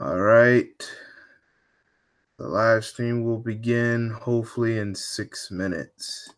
All right. The live stream will begin hopefully in 6 minutes.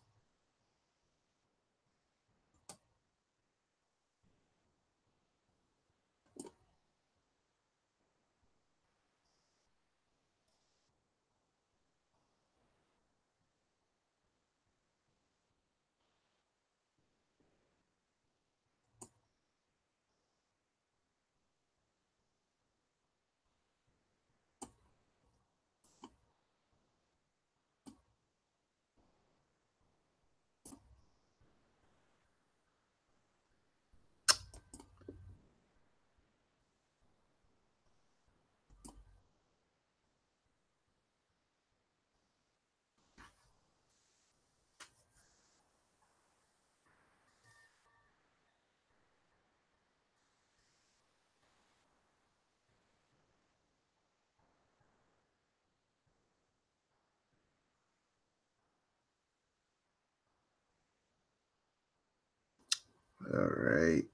All right.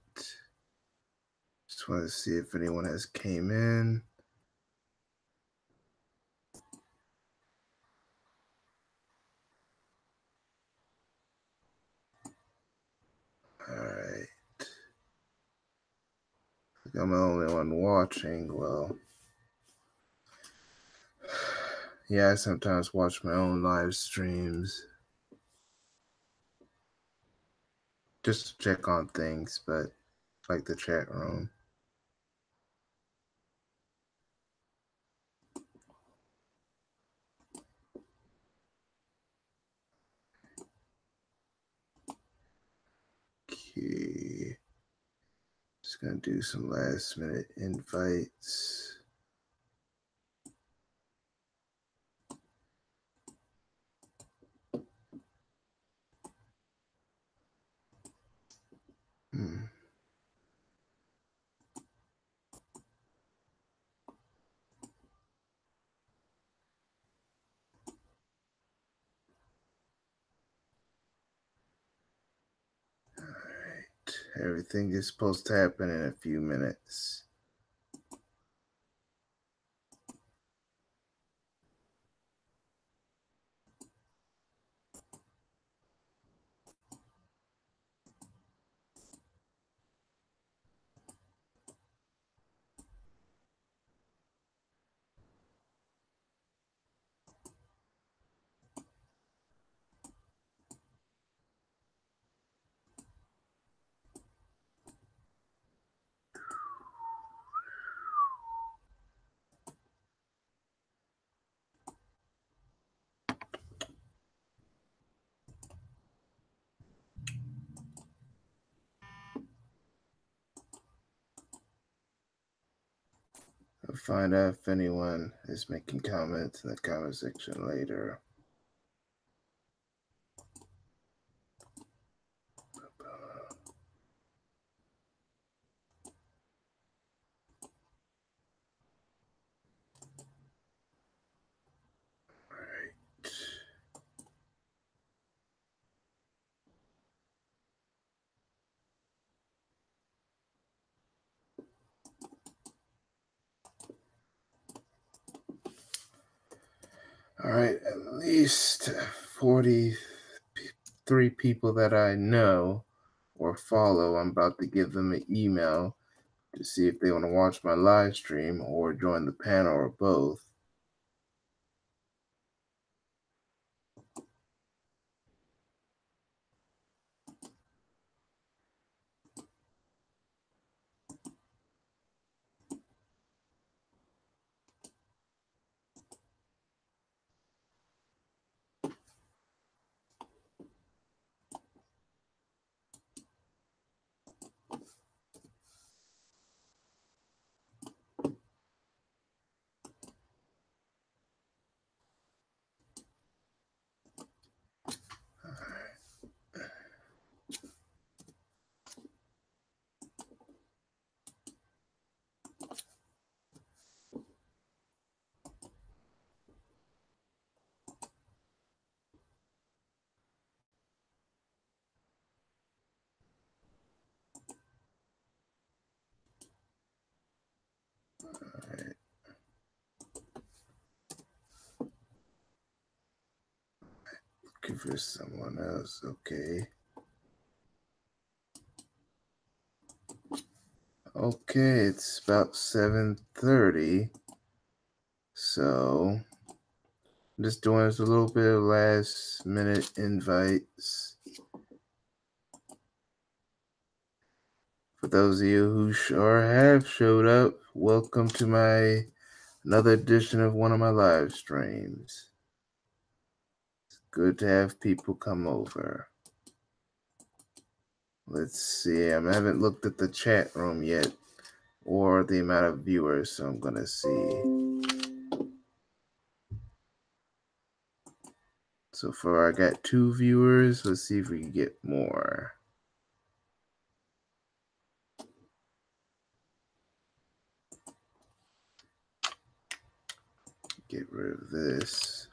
Just want to see if anyone has came in. All right. I think I'm the only one watching. Well, yeah, I sometimes watch my own live streams just to check on things, but like the chat room. Okay. Just gonna do some last minute invites. All right. Everything is supposed to happen in a few minutes. I'll find out if anyone is making comments in the comment section later. All right, at least 43 people that I know or follow. I'm about to give them an email to see if they want to watch my live stream or join the panel or both. for someone else. Okay. Okay, it's about 7:30. So I'm just doing a little bit of last minute invites. For those of you who sure have showed up, welcome to another edition of one of my live streams. It's good to have people come over. Let's see. I haven't looked at the chat room yet or the amount of viewers, so I'm gonna see. So far I got 2 viewers. Let's see if we can get more. Get rid of this.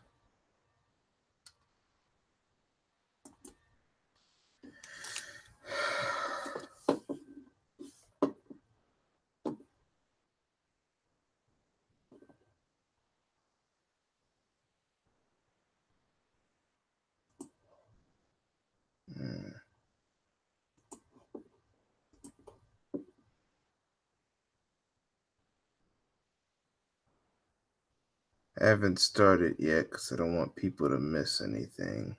I haven't started yet because I don't want people to miss anything.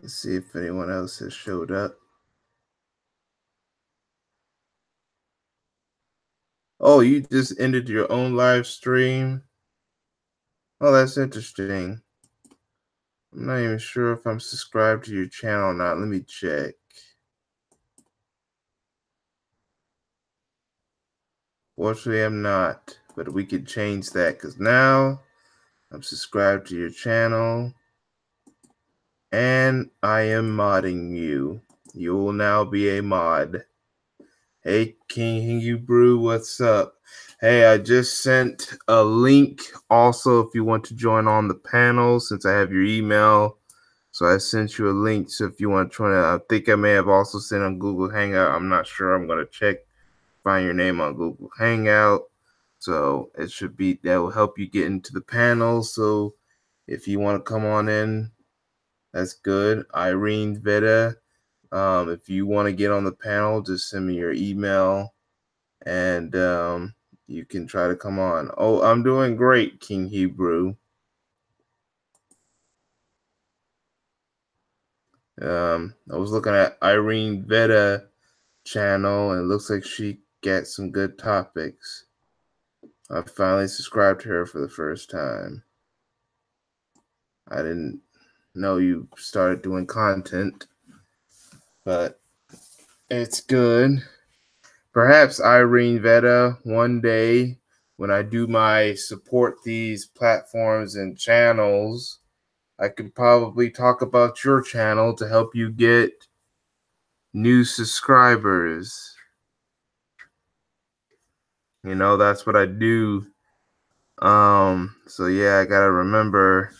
Let's see if anyone else has showed up. Oh, you just ended your own live stream? Oh, that's interesting. I'm not even sure if I'm subscribed to your channel or not. Let me check. Fortunately, I'm not, but we could change that because now I'm subscribed to your channel and I am modding you. You will now be a mod. Hey, King Hebrew, what's up? Hey, I just sent a link also if you want to join on the panel since I have your email. So I sent you a link. So if you want to join it, I think I may have also sent on Google Hangout. I'm not sure. I'm going to check, find your name on Google Hangout. So it should be, that will help you get into the panel. So if you want to come on in, that's good. Irene Veda. If you want to get on the panel, just send me your email and you can try to come on. Oh, I'm doing great, King Hebrew. I was looking at Irene Veda channel and it looks like she got some good topics. I finally subscribed to her for the first time. I didn't know you started doing content, but it's good. Perhaps Irene Veda, one day when I do my support these platforms and channels, I could probably talk about your channel to help you get new subscribers. You know, that's what I do. So yeah, I gotta remember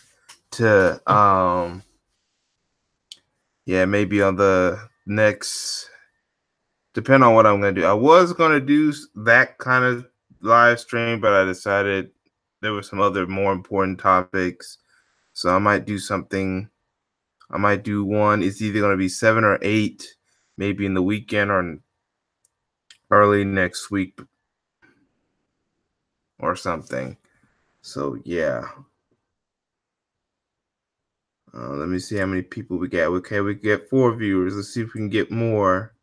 to yeah, maybe on the next, depending on what I'm gonna do. I was gonna do that kind of live stream, but I decided there were some other more important topics. So I might do something. I might do one. It's either gonna be 7 or 8, maybe in the weekend or early next week or something. So yeah. Let me see how many people we got. Okay, we get 4 viewers. Let's see if we can get more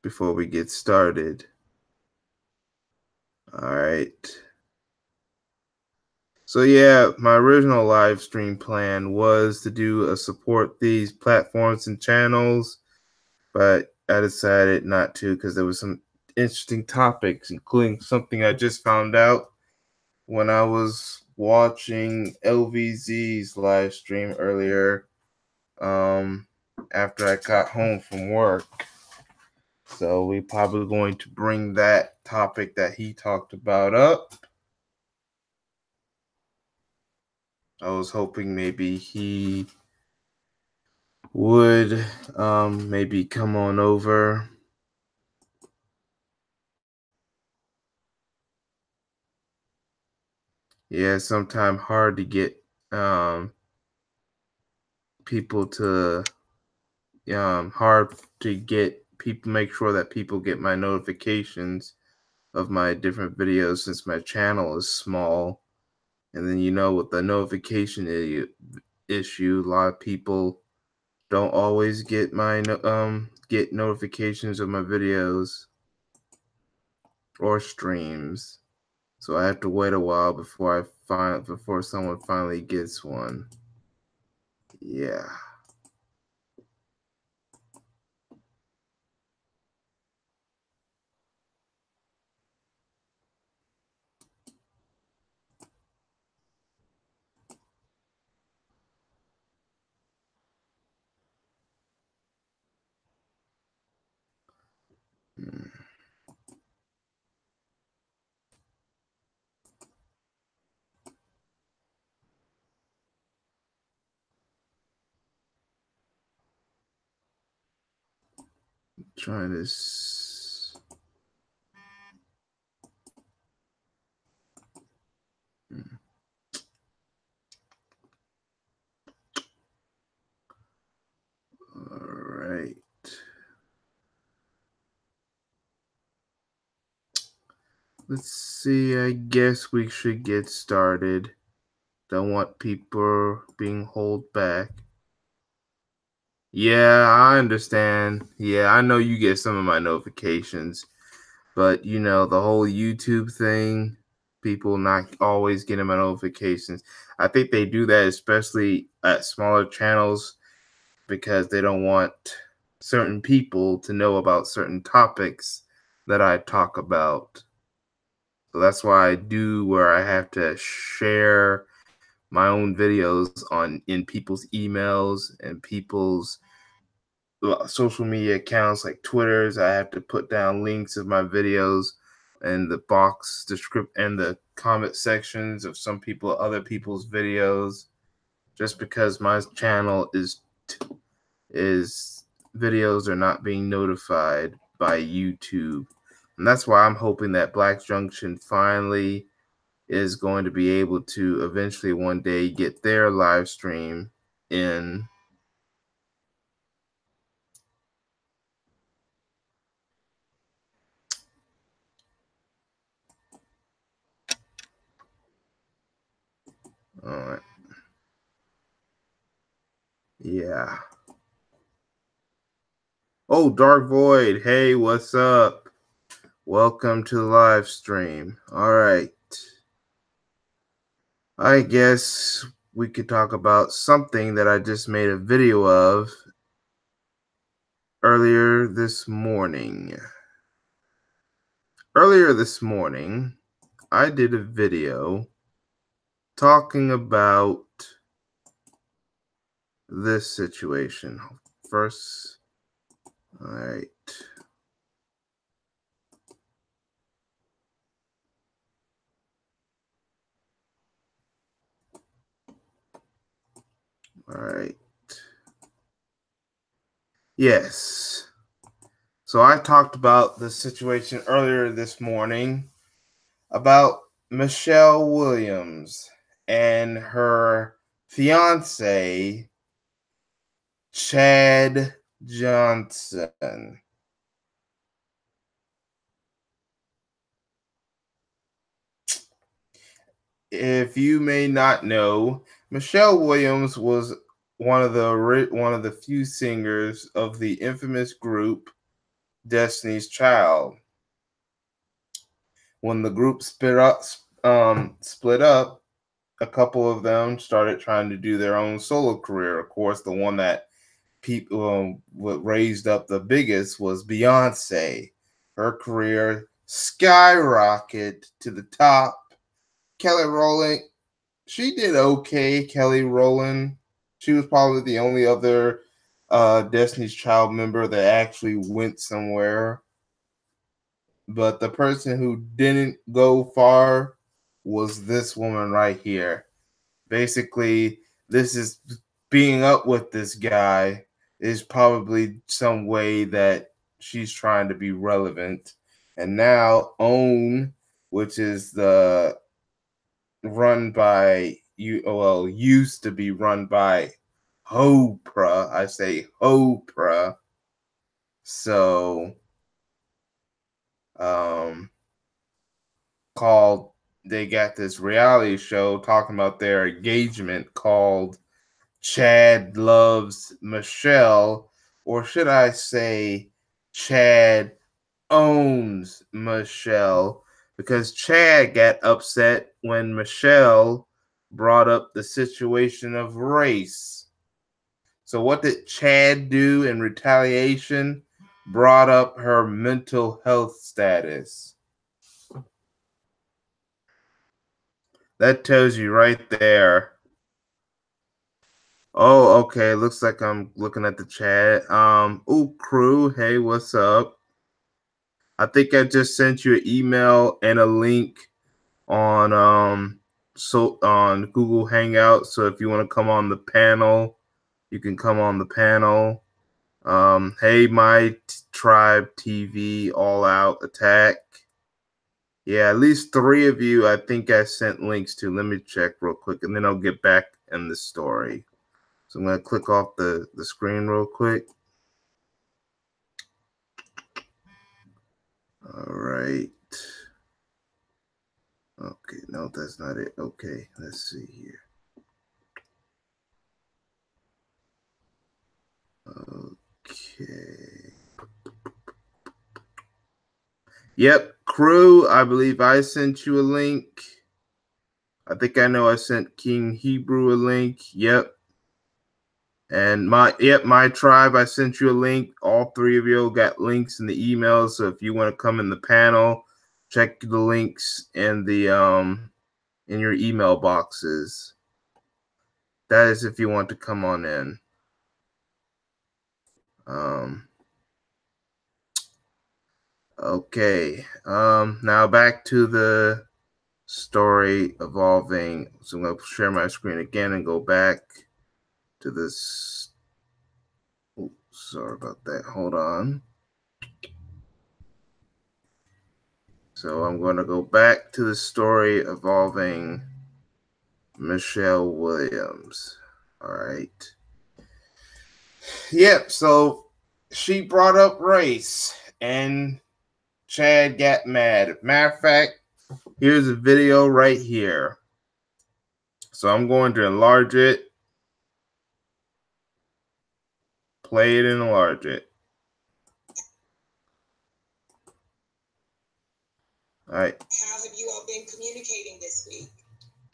before we get started. All right. So yeah, my original live stream plan was to do a support these platforms and channels, but I decided not to because there was some interesting topics, including something I just found out when I was watching LVZ's live stream earlier, um, after I got home from work. So we probably going to bring that topic that he talked about up. I was hoping maybe he would maybe come on over. Yeah, sometimes hard to get people to hard to get people make sure that people get my notifications of my different videos since my channel is small. And then with the notification issue, a lot of people don't always get my get notifications of my videos or streams. So I have to wait a while before someone finally gets one. Yeah. Hmm. Trying this. All right. Let's see. I guess we should get started. Don't want people being held back. Yeah, I understand. Yeah, I know you get some of my notifications, but the whole YouTube thing, people not always getting my notifications. I think they do that especially at smaller channels because they don't want certain people to know about certain topics that I talk about. So that's why I do where I have to share my own videos in people's emails and people's social media accounts like Twitter's. I have to put down links of my videos and the box descript and the comment sections of other people's videos, just because my channel is videos are not being notified by YouTube. And that's why I'm hoping that Black Junction finally is going to be able to eventually one day get their live stream in. All right. Yeah. Oh, Dark Void. Hey, what's up? Welcome to the live stream. All right. I guess we could talk about something that I just made a video of earlier this morning. Earlier this morning, I did a video talking about this situation. First, all right. All right. Yes. So I talked about the situation earlier this morning about Michelle Williams and her fiance, Chad Johnson. if you may not know, Michelle Williams was one of the few singers of the infamous group Destiny's Child. When the group split up, a couple of them started trying to do their own solo career. Of course, the one that people raised up the biggest was Beyonce. Her career skyrocketed to the top. Kelly Rowland, she did okay. Kelly Rowland, she was probably the only other Destiny's Child member that actually went somewhere. But the person who didn't go far was this woman right here. Basically, this is being up with this guy is probably some way that she's trying to be relevant. And now OWN, which is the run by used to be run by Oprah. I say Oprah. So called they got this reality show talking about their engagement called Chad Loves Michelle, or should I say Chad owns Michelle, because Chad got upset when Michelle brought up the situation of race. So what did Chad do in retaliation? Brought up her mental health status. That tells you right there. Oh, okay. Looks like I'm looking at the chat. Ooh, crew. Hey, what's up? I think I just sent you an email and a link on on Google Hangout. So if you want to come on the panel, you can come on the panel. Hey, my tribe TV, all out attack. Yeah, at least 3 of you I think I sent links to. Let me check real quick, and then I'll get back in the story. So I'm going to click off the screen real quick. All right. Okay, no, that's not it. Okay, let's see here. Okay. Yep, crew, I believe I sent you a link. I think I know I sent King Hebrew a link. Yep. And my tribe, I sent you a link. All 3 of you got links in the email. So if you want to come in the panel, check the links in the in your email boxes. That is if you want to come on in. Okay. Now back to the story evolving. So I'm going to share my screen again and go back to this. Oh, sorry about that. Hold on. So I'm going to go back to the story involving Michelle Williams. All right. Yep. So she brought up race and Chad got mad. Matter of fact, here's a video right here. So I'm going to enlarge it, play it, and enlarge it. All right. How have you all been communicating this week?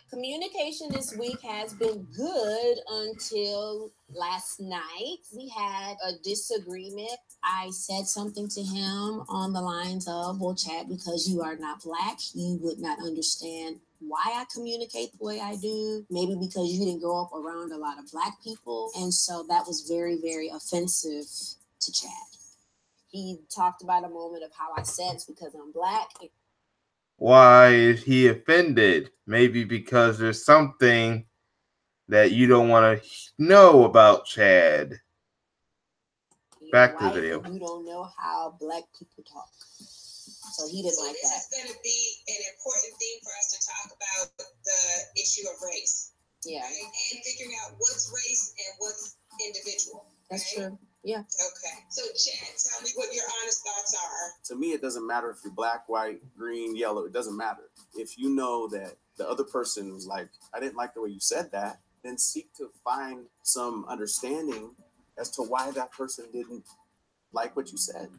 Communication this week has been good until last night. We had a disagreement. I said something to him on the lines of, well, Chad, because you are not Black, you would not understand why I communicate the way I do. Maybe because you didn't grow up around a lot of Black people. And so that was very, very offensive to Chad. He talked about a moment of how I said it's because I'm Black. Why is he offended? Maybe because there's something that you don't want to know about Chad. Back to the video. You don't know how Black people talk. So he didn't like that. This is going to be an important thing for us to talk about, the issue of race. Yeah. Right? And figuring out what's race and what's individual. That's true. Yeah. Okay. So, Chad, tell me what your honest thoughts are. To me, it doesn't matter if you're black, white, green, yellow. It doesn't matter. If you know that the other person was like, I didn't like the way you said that, then seek to find some understanding as to why that person didn't like what you said.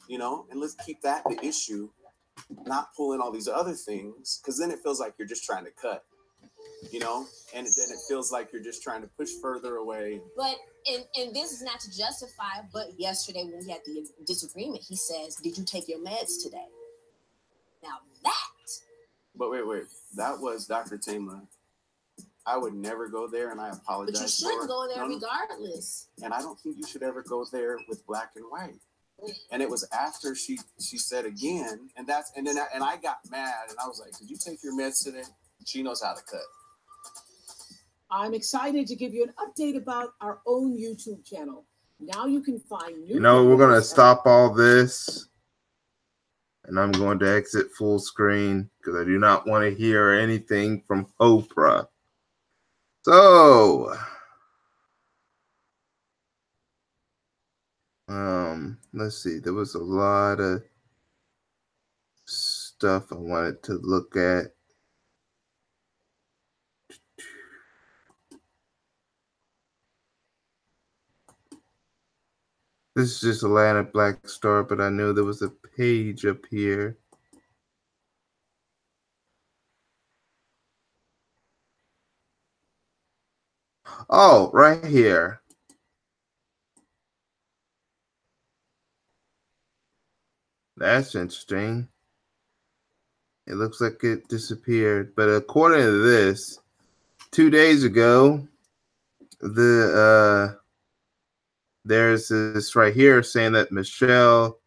You know, and let's keep that the issue, not pull in all these other things, because then it feels like you're just trying to cut. You know, and then it feels like you're just trying to push further away. But and this is not to justify, but yesterday when we had the disagreement, he says, "Did you take your meds today?" Now that. But wait, that was Dr. Tama. I would never go there, and I apologize. But you shouldn't go there regardless. And I don't think you should ever go there with black and white. And it was after she said again, and I got mad, and I was like, "Did you take your meds today?" She knows how to cut. I'm excited to give you an update about our own YouTube channel. Now you can find new. You know, we're going to stop all this. And I'm going to exit full screen because I do not want to hear anything from Oprah. So, let's see. There was a lot of stuff I wanted to look at. This is just Atlanta Black Star, but I knew there was a page up here. Oh, right here. That's interesting. It looks like it disappeared. But according to this, 2 days ago, there's this right here saying that Michelle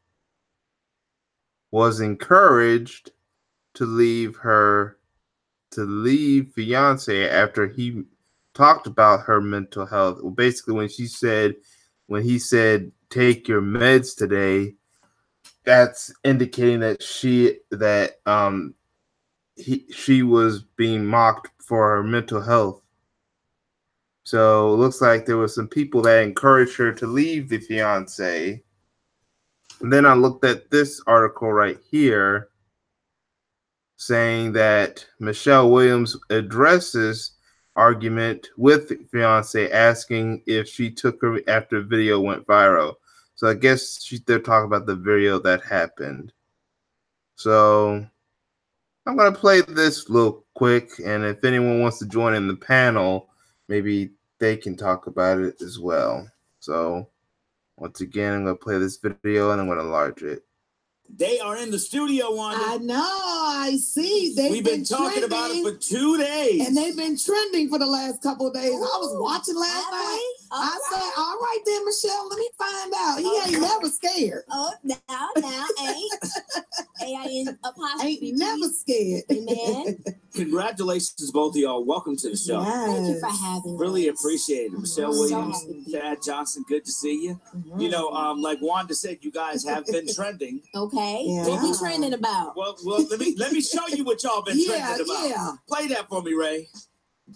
was encouraged to leave fiance after he talked about her mental health. Well, basically when he said take your meds today, that's indicating that she was being mocked for her mental health. So it looks like there were some people that encouraged her to leave the fiance. And then I looked at this article right here saying that Michelle Williams addresses argument with the fiance, asking if she took her after the video went viral. So I guess they're talking about the video that happened. So I'm going to play this real quick, and if anyone wants to join in the panel, maybe they can talk about it as well. So once again, I'm going to play this video, and I'm going to enlarge it. They are in the studio, Wanda. I know. I see. We've been talking about it for 2 days. And they've been trending for the last couple of days. Ooh, I was watching last night. I said, all right then, Michelle, let me find out. He ain't never scared. Oh, now, ain't apostrophe. Ain't never scared. Amen. Congratulations, both of y'all. Welcome to the show. Yes. Thank you for having Really us. appreciate it. Michelle Williams, Chad Johnson, good to see you. Mm-hmm. You know, like Wanda said, you guys have been trending. Okay. Yeah. What we trending about? Well, let me show you what y'all been trending about. Yeah. Play that for me, Ray.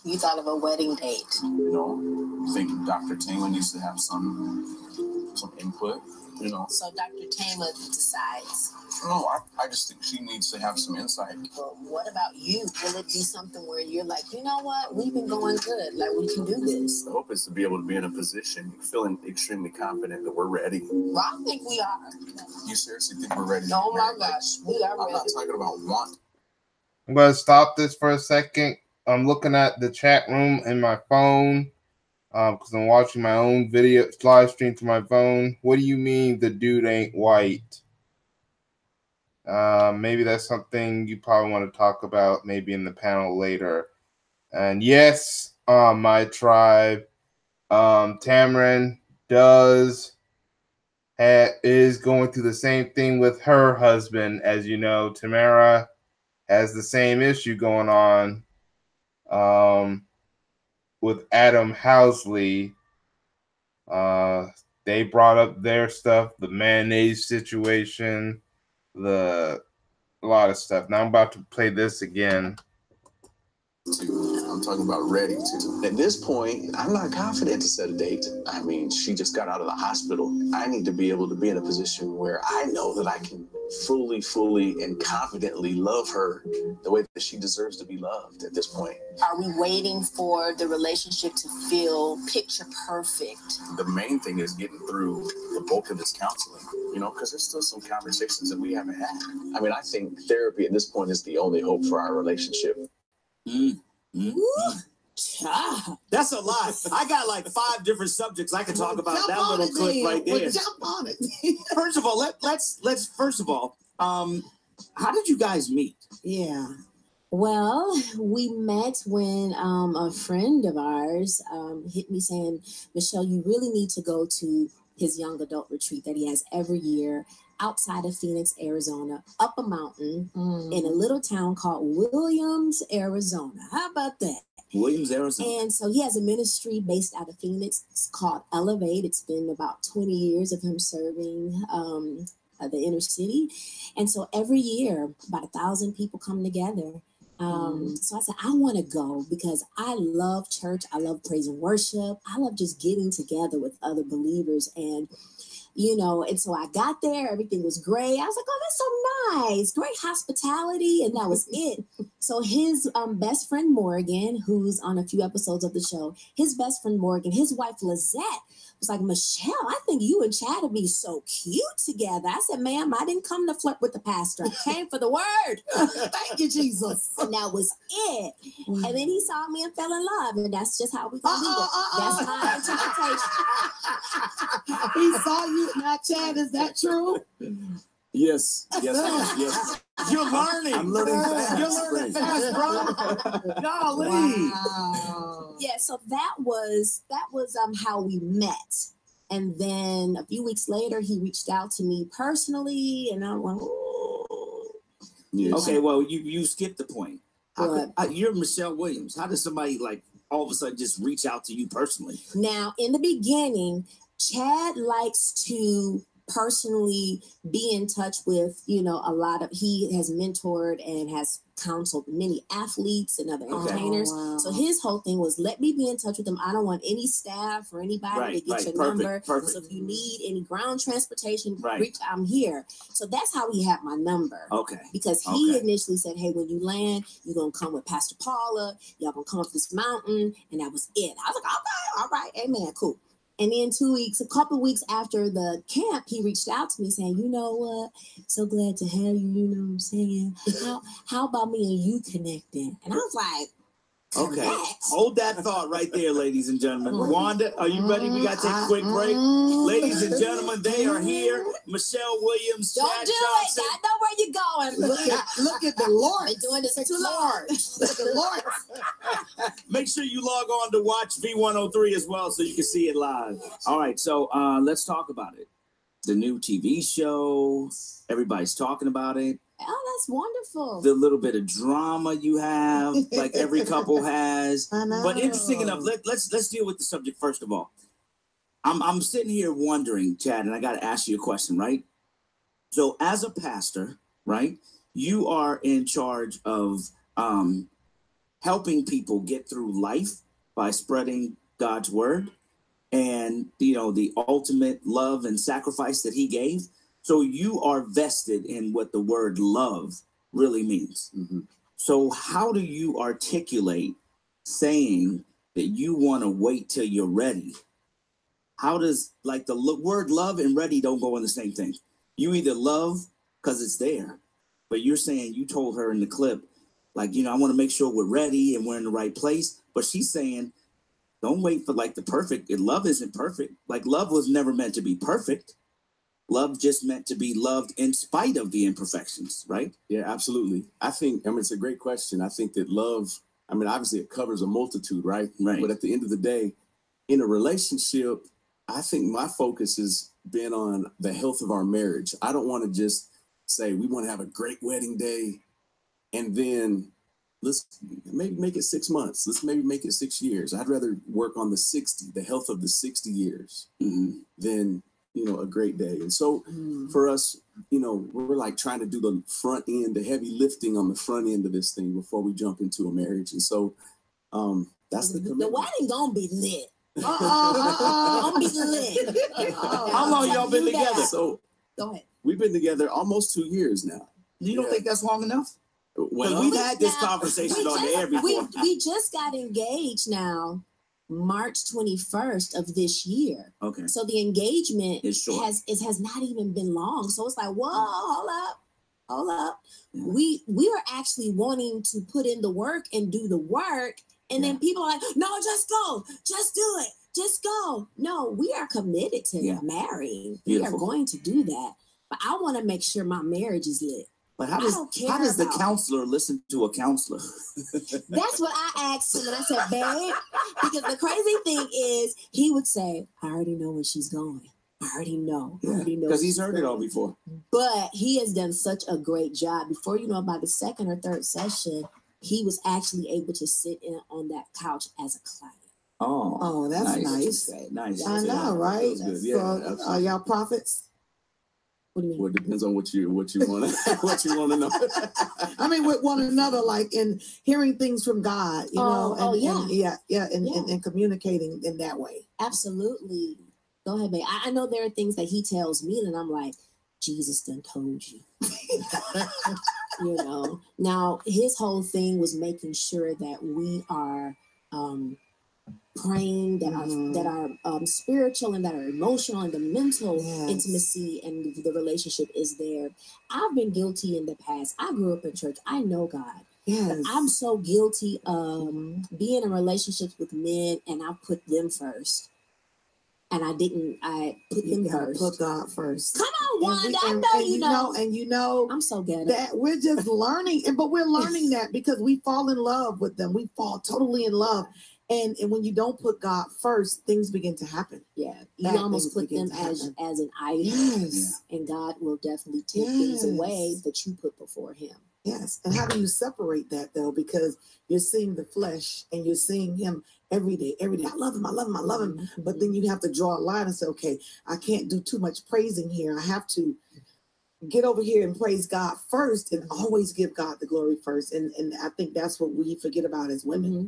You thought of a wedding date. You know, I think Dr. Tama needs to have some input, you know. So Dr. Tama decides. No, I just think she needs to have some insight. But what about you? Will it be something where you're like, you know what? We've been going good. Like, we can do this. The hope is to be able to be in a position, feeling extremely confident that we're ready. Well, I think we are. You seriously think we're ready? Oh my gosh, we are ready. I'm not talking about want. I'm going to stop this for a second. I'm looking at the chat room in my phone because I'm watching my own video live stream to my phone. What do you mean the dude ain't white? Maybe that's something you probably want to talk about maybe in the panel later. And yes, my tribe, Tamarin is going through the same thing with her husband. As you know, Tamara has the same issue going on with Adam Housley. They brought up their stuff, the mayonnaise situation, a lot of stuff. Now I'm about to play this again. I'm talking about ready to. At this point, I'm not confident to set a date. I mean, she just got out of the hospital. I need to be able to be in a position where I know that I can fully, and confidently love her the way that she deserves to be loved at this point. Are we waiting for the relationship to feel picture perfect? The main thing is getting through the bulk of this counseling, because there's still some conversations that we haven't had. I mean, I think therapy at this point is the only hope for our relationship. That's a lot. I got like 5 different subjects I can talk about. That little clip right there. Jump on it. First of all, let's first of all, how did you guys meet? Yeah. Well, we met when a friend of ours hit me saying, Michelle, you really need to go to his young adult retreat that he has every year outside of Phoenix, Arizona, up a mountain in a little town called Williams, Arizona. How about that? Williams, Arizona. And so he has a ministry based out of Phoenix. It's called Elevate. It's been about 20 years of him serving the inner city. And so every year, about 1,000 people come together. So I said, I want to go because I love church. I love praise and worship. I love just getting together with other believers. And and so I got there, everything was great. I was like, oh, that's so nice. Great hospitality. And that was it. So his best friend, Morgan, who's on a few episodes of the show, his best friend, Morgan, his wife, Lizette, was like, Michelle, I think you and Chad would be so cute together. I said, ma'am, I didn't come to flirt with the pastor. I came for the word. Thank you, Jesus. And that was it. And then he saw me and fell in love. And that's just how we can do it. That's my interpretation. He saw you. Now, Chad, is that true? Yes. You're learning. I'm learning fast. You're learning fast, bro. Golly. Wow. Yeah, so that was how we met. And then a few weeks later, he reached out to me personally, and I went, oh. Yes. Okay, well, you skipped the point. You're Michelle Williams. How does somebody all of a sudden just reach out to you personally? Now, in the beginning, Chad likes to personally be in touch with, he has mentored and has counseled many athletes and other entertainers. Wow. So his whole thing was, let me be in touch with them. I don't want any staff or anybody to get your number. Perfect. So if you need any ground transportation, Right. I'm here. So that's how he had my number. Okay. Because he initially said, hey, when you land, you're going to come with Pastor Paula. Y'all going to come up this mountain. And that was it. I was like, okay, all right. Amen. Cool. And then a couple of weeks after the camp, he reached out to me saying, you know what? So glad to have you, you know what I'm saying? How about me and you connecting? And I was like, okay. Connect? Hold that thought right there, ladies and gentlemen. Wanda, are you ready? We got to take a quick break. Ladies and gentlemen, they are here. Michelle Williams, Don't Chad do Johnson. it. I know where you're going. Look at the Lord. They're doing this too long. Look at the Lord. Make sure you log on to watch V103 as well so you can see it live. All right, so let's talk about it. The new TV show, everybody's talking about it. Oh, that's wonderful. The little bit of drama you have, like every couple has. I know. But interesting enough, let's deal with the subject first of all. I'm sitting here wondering, Chad, and I got to ask you a question, right? So as a pastor, right, you are in charge of helping people get through life by spreading God's word and, the ultimate love and sacrifice that he gave. So you are vested in what the word love really means. Mm-hmm. So how do you articulate saying that you want to wait till you're ready? How does the word love and ready don't go in the same thing? You either love because it's there, but you're saying you told her in the clip, I want to make sure we're ready and we're in the right place. But she's saying, don't wait for the perfect. Love isn't perfect. Love was never meant to be perfect. Love just meant to be loved in spite of the imperfections, right? Yeah, absolutely. I think, it's a great question. I think that love, obviously it covers a multitude, right? Right. But at the end of the day, in a relationship, I think my focus has been on the health of our marriage. I don't want to just say we want to have a great wedding day and then let's maybe make it 6 months. Let's maybe make it 6 years. I'd rather work on the health of the 60 years than a great day. And so for us, we're like trying to do the front end, the heavy lifting on the front end of this thing before we jump into a marriage. And so that's the commitment. The wedding gonna be lit. Gonna be lit. How long y'all been together? So go ahead. We've been together almost 2 years now. You don't think that's long enough? Well, we've had this conversation on the air before. We just got engaged now, March 21st of this year. Okay. So the engagement has not even been long. So it's like, whoa, hold up. Yeah. We are actually wanting to put in the work and do the work. And then people are like, no, just go. Just do it. Just go. No, we are committed to marrying. Beautiful. We are going to do that. But I want to make sure my marriage is lit. But how does the counselor listen to a counselor? That's what I asked him. And I said, babe, because the crazy thing is he would say, I already know where she's going. I already know. Because he's heard it all before. But he has done such a great job. Before you know, by the second or third session, he was actually able to sit in on that couch as a client. Oh, that's nice. Nice. I know, right? So, are y'all prophets? What do you mean? Well, it depends on what you want to know. I mean, with one another, like in hearing things from God, and communicating in that way. Absolutely. Go ahead, babe. I know there are things that he tells me that I'm like, Jesus done told you. Now his whole thing was making sure that we are praying, that are spiritual and that are emotional, and the mental intimacy and the relationship is there. I've been guilty in the past. I grew up in church. I know God. Yes. But I'm so guilty of being in relationships with men and I put them first. And I put them first. Put God first. Come on, Wanda. I know you know. And you know I'm so good that we're just learning, but we're learning that because we fall in love with them. We fall totally in love. And when you don't put God first, things begin to happen. Yeah. You almost put them as an idol. Yes. And God will definitely take things away that you put before him. Yes. And how do you separate that though? Because you're seeing the flesh and you're seeing him every day. I love him. Mm-hmm. But then you have to draw a line and say, okay, I can't do too much praising here. I have to get over here and praise God first and always give God the glory first. And I think that's what we forget about as women. Mm-hmm.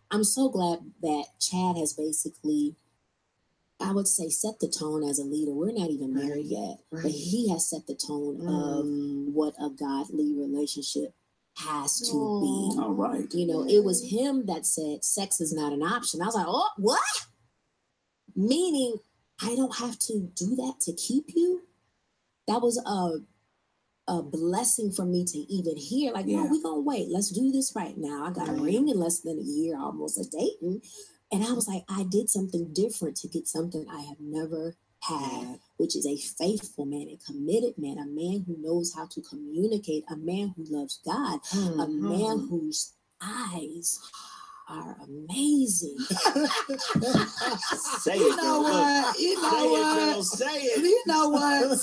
I'm so glad that Chad has basically, I would say, set the tone as a leader. We're not even married yet, but he has set the tone of what a godly relationship has to be. All right. It was him that said sex is not an option. I was like, oh, what? Meaning I don't have to do that to keep you? That was a blessing for me to even hear. Like, no, we're going to wait. Let's do this right now. I got a ring in less than a year, almost a dating. And I was like, I did something different to get something I have never had, which is a faithful man, a committed man, a man who knows how to communicate, a man who loves God, a man whose eyes are amazing. Say it, You know what? You know what?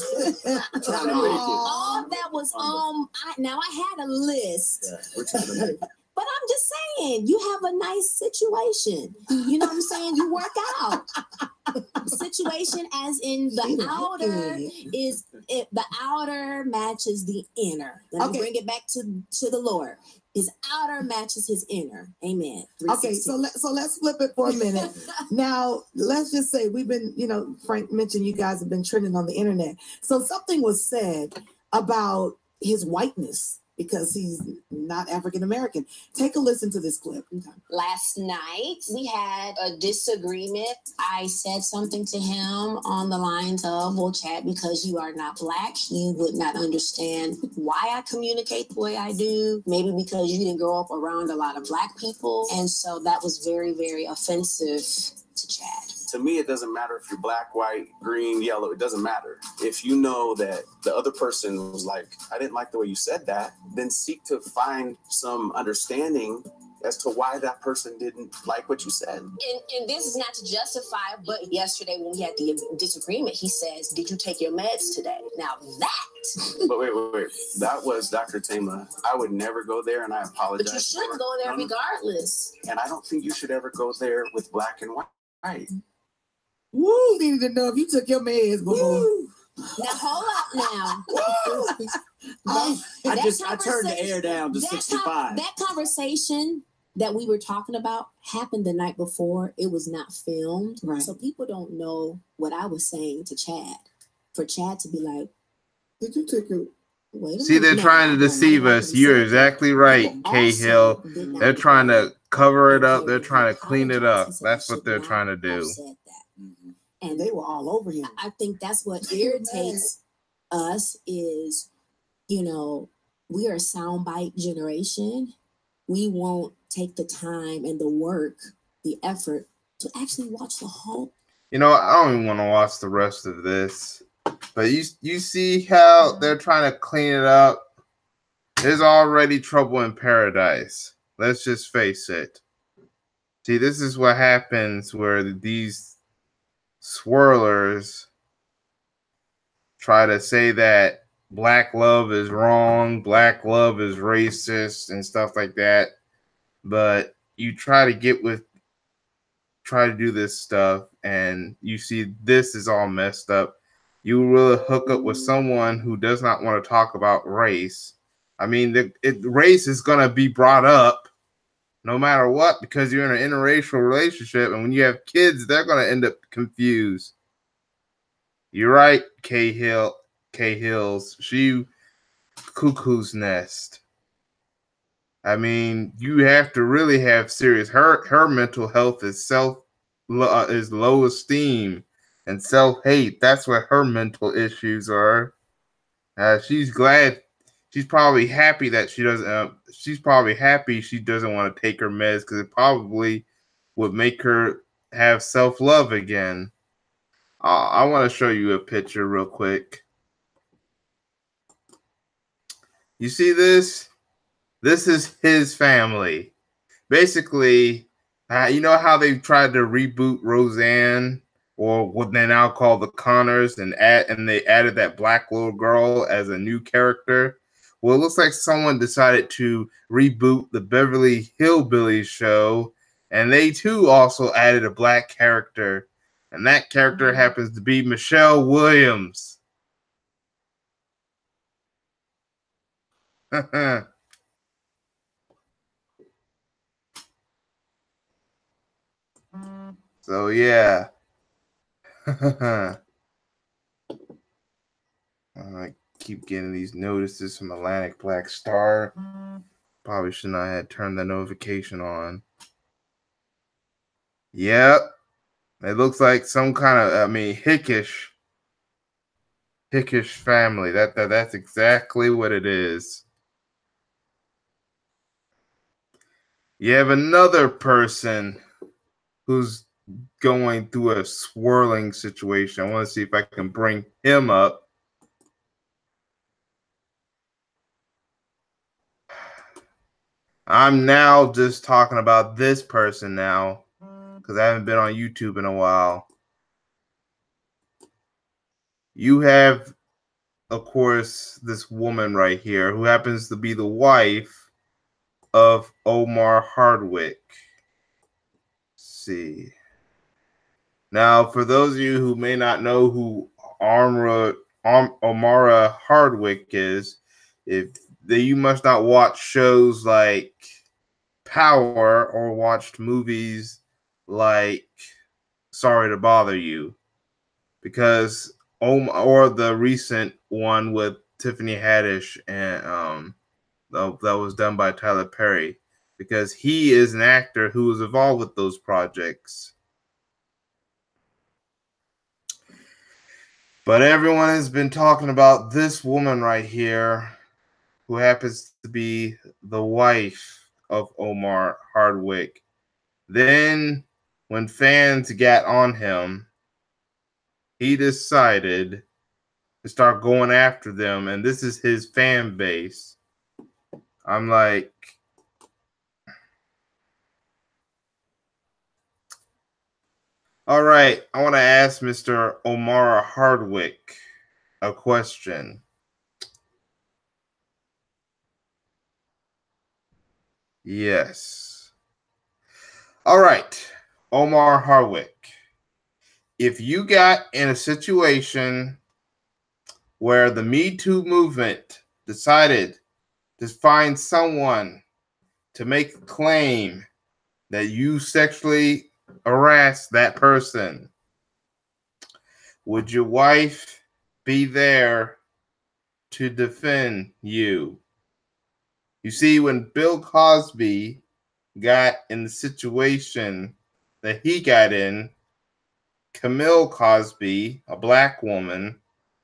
All that was now I had a list. But I'm just saying, you have a nice situation. You know what I'm saying? You work out. Situation as in the outer matches the inner. Let me bring it back to the Lord. His outer matches his inner. Amen. Okay, so let's flip it for a minute. Now, let's just say we've been, Frank mentioned you guys have been trending on the internet. So something was said about his whiteness because he's not African-American. Take a listen to this clip. Last night, we had a disagreement. I said something to him on the lines of, well, Chad, because you are not Black, you would not understand why I communicate the way I do. Maybe because you didn't grow up around a lot of Black people. And so that was very, very offensive to Chad. To me, it doesn't matter if you're Black, white, green, yellow. It doesn't matter. If you know that the other person was like, I didn't like the way you said that, then seek to find some understanding as to why that person didn't like what you said. And this is not to justify, but yesterday when we had the disagreement, he says, did you take your meds today? Now that... But wait. That was Dr. Tama. I would never go there, and I apologize. But you shouldn't go there regardless. And I don't think you should ever go there with Black and white. Woo, needed to know if you took your meds, boo. Now hold up now. I turned the air down to 65. That conversation that we were talking about happened the night before. It was not filmed. Right. So people don't know what I was saying to Chad. For Chad to be like, did you take your... Wait a See, they're trying to deceive us. You're exactly right, Cahill. They're trying to cover it up. They're trying to clean it up. That's what they're trying to do. And they were all over him. I think that's what irritates us is, you know, we are a soundbite generation. We won't take the time and the work, the effort to actually watch the whole. You know, I don't even want to watch the rest of this. But you see how they're trying to clean it up? There's already trouble in paradise. Let's just face it. See, this is what happens where these swirlers try to say that black love is wrong, black love is racist, and stuff like that. But you try to do this stuff, and you see this is all messed up. You really hook up with someone who does not want to talk about race. I mean, race is going to be brought up no matter what because you're in an interracial relationship. And when you have kids, they're going to end up confused. You're right, K-Hills. She cuckoo's nest. I mean, you have to really have serious. Her mental health is low esteem. And self-hate, that's what her mental issues are. She's glad. She's probably happy that she doesn't. She's probably happy she doesn't want to take her meds because it probably would make her have self-love again. I want to show you a picture real quick. You see this? This is his family. Basically, you know how they tried to reboot Roseanne? Or what they now call the Connors, and they added that black little girl as a new character. Well, it looks like someone decided to reboot the Beverly Hillbillies show, and they too also added a black character, and that character happens to be Michelle Williams. So yeah. I keep getting these notices from Atlantic Black Star. Probably should not have turned the notification on. Yep. It looks like some kind of, hickish family. That's exactly what it is. You have another person who's going through a swirling situation. I want to see if I can bring him up. I'm now just talking about this person now because I haven't been on YouTube in a while. You have, of course, this woman right here who happens to be the wife of Omar Hardwick. Let's see. Now, for those of you who may not know who Omara Hardwick is, you must not watch shows like Power or watched movies like Sorry to Bother You, because or the recent one with Tiffany Haddish and that was done by Tyler Perry, because he is an actor who was involved with those projects. But everyone has been talking about this woman right here, who happens to be the wife of Omar Hardwick. Then, when fans got on him, he decided to start going after them, and this is his fan base. I'm like, all right, I want to ask Mr. Omar Hardwick a question. Yes. All right, Omar Hardwick. if you got in a situation where the Me Too movement decided to find someone to make a claim that you sexually harassed that person, would your wife be there to defend you? You see, when Bill Cosby got in the situation that he got in, Camille Cosby, a black woman,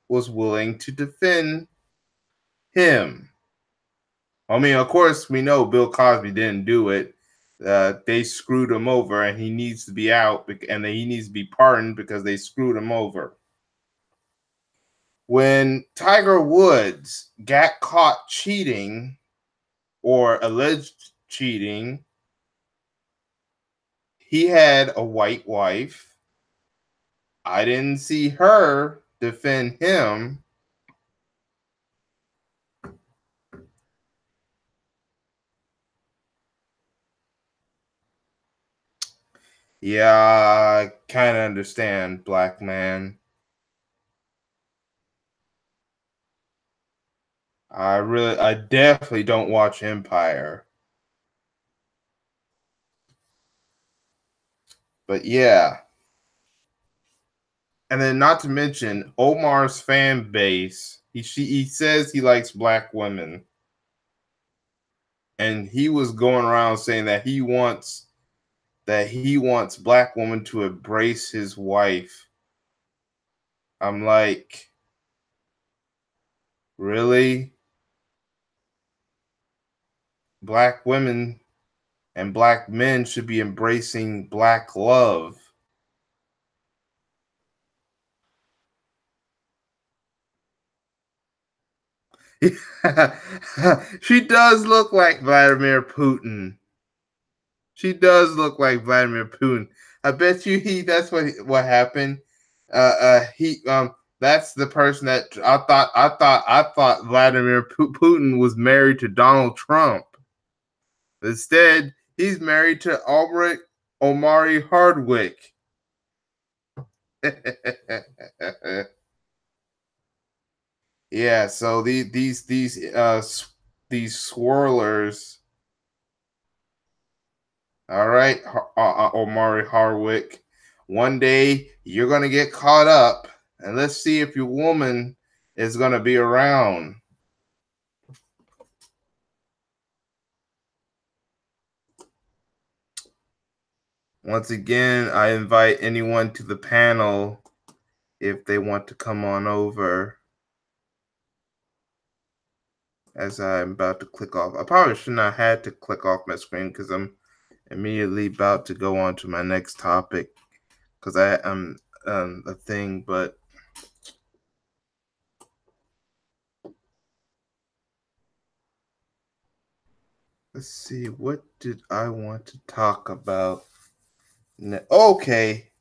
was willing to defend him. I mean, of course, we know Bill Cosby didn't do it. They screwed him over, and he needs to be out, and he needs to be pardoned because they screwed him over. When Tiger Woods got caught cheating or alleged cheating, he had a white wife. I didn't see her defend him. Yeah, I kind of understand, black man. I definitely don't watch Empire. But yeah. And then not to mention Omar's fan base. He says he likes black women. And he was going around saying that he wants black women to embrace his wife. I'm like, really? Black women and black men should be embracing black love. She does look like Vladimir Putin. She does look like Vladimir Putin. I bet you that's what happened. That's the person that I thought Vladimir Putin was married to Donald Trump. Instead, he's married to Omari Hardwick. Yeah, so these swirlers. All right, Omari Hardwick. One day you're gonna get caught up, and let's see if your woman is gonna be around. Once again, I invite anyone to the panel if they want to come on over. As I'm about to click off. I probably should not have had to click off my screen because I'm immediately about to go on to my next topic because I am a thing, but let's see, what did I want to talk about? Okay,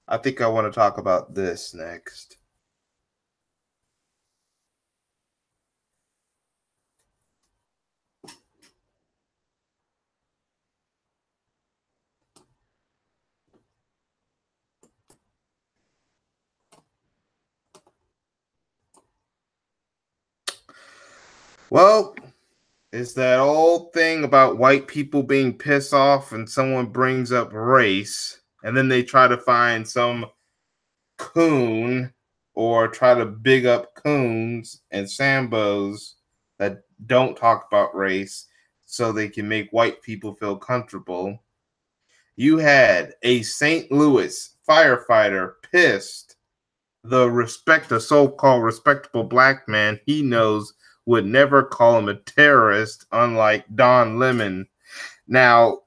I think I want to talk about this next. Well, it's that old thing about white people being pissed off and someone brings up race, and then they try to find some coon or try to big up coons and sambos that don't talk about race so they can make white people feel comfortable. You had a St. Louis firefighter pissed the so-called respectable black man he knows would never call him a terrorist, unlike Don Lemon. Now,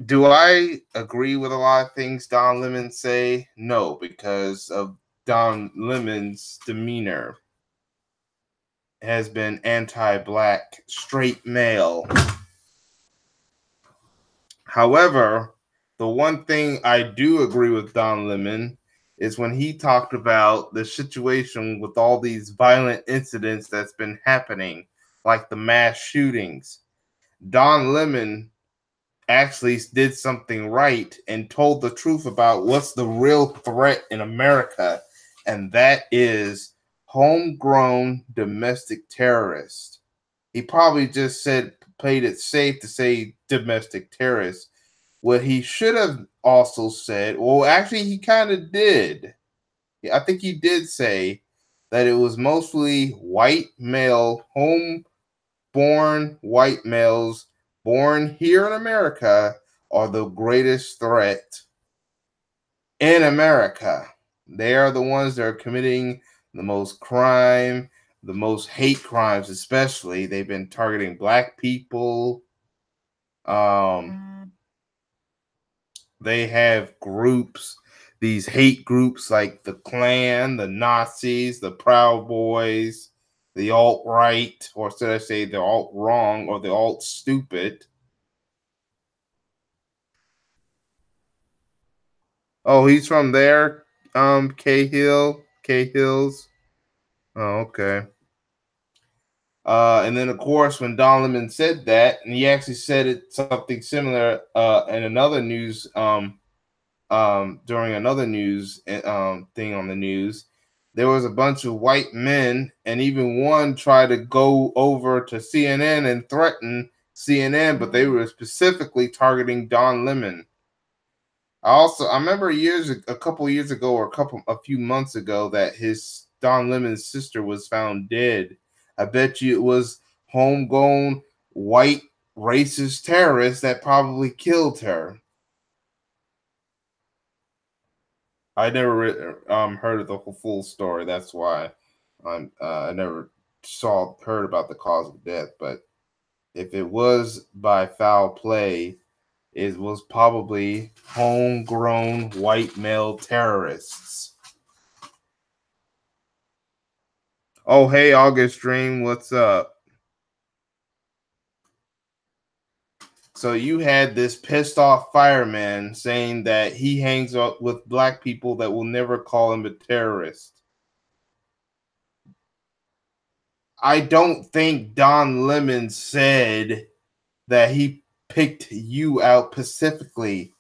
do I agree with a lot of things Don Lemon say? No, because of Don Lemon's demeanor has been anti-black, straight male. However, the one thing I do agree with Don Lemon is when he talked about the situation with all these violent incidents that's been happening, like the mass shootings. Don Lemon actually did something right and told the truth about what's the real threat in America, and that is homegrown domestic terrorists. He probably just played it safe to say domestic terrorists. What he should have also said, well, actually, he kind of did. I think he did say that it was mostly white male, home-born white males born here in America are the greatest threat in America. They are the ones that are committing the most crime, the most hate crimes, especially. They've been targeting black people. They have groups, these hate groups like the Klan, the Nazis, the Proud Boys, the alt-right, or should I say the alt-wrong or the alt-stupid. Oh, he's from there, K-Hills. Oh, okay. And then, of course, when Don Lemon said that, and he actually said it something similar in another news during another news thing on the news, there was a bunch of white men, and even one tried to go over to CNN and threaten CNN, but they were specifically targeting Don Lemon. I remember a couple years ago, or a few months ago, that Don Lemon's sister was found dead. I bet you it was homegrown white racist terrorists that probably killed her. I never heard of the full story. That's why I never heard about the cause of death. But if it was by foul play, it was probably homegrown white male terrorists. Oh, hey, August Dream, what's up? So you had this pissed off fireman saying that he hangs out with black people that will never call him a terrorist. I don't think Don Lemon said that he picked you out specifically.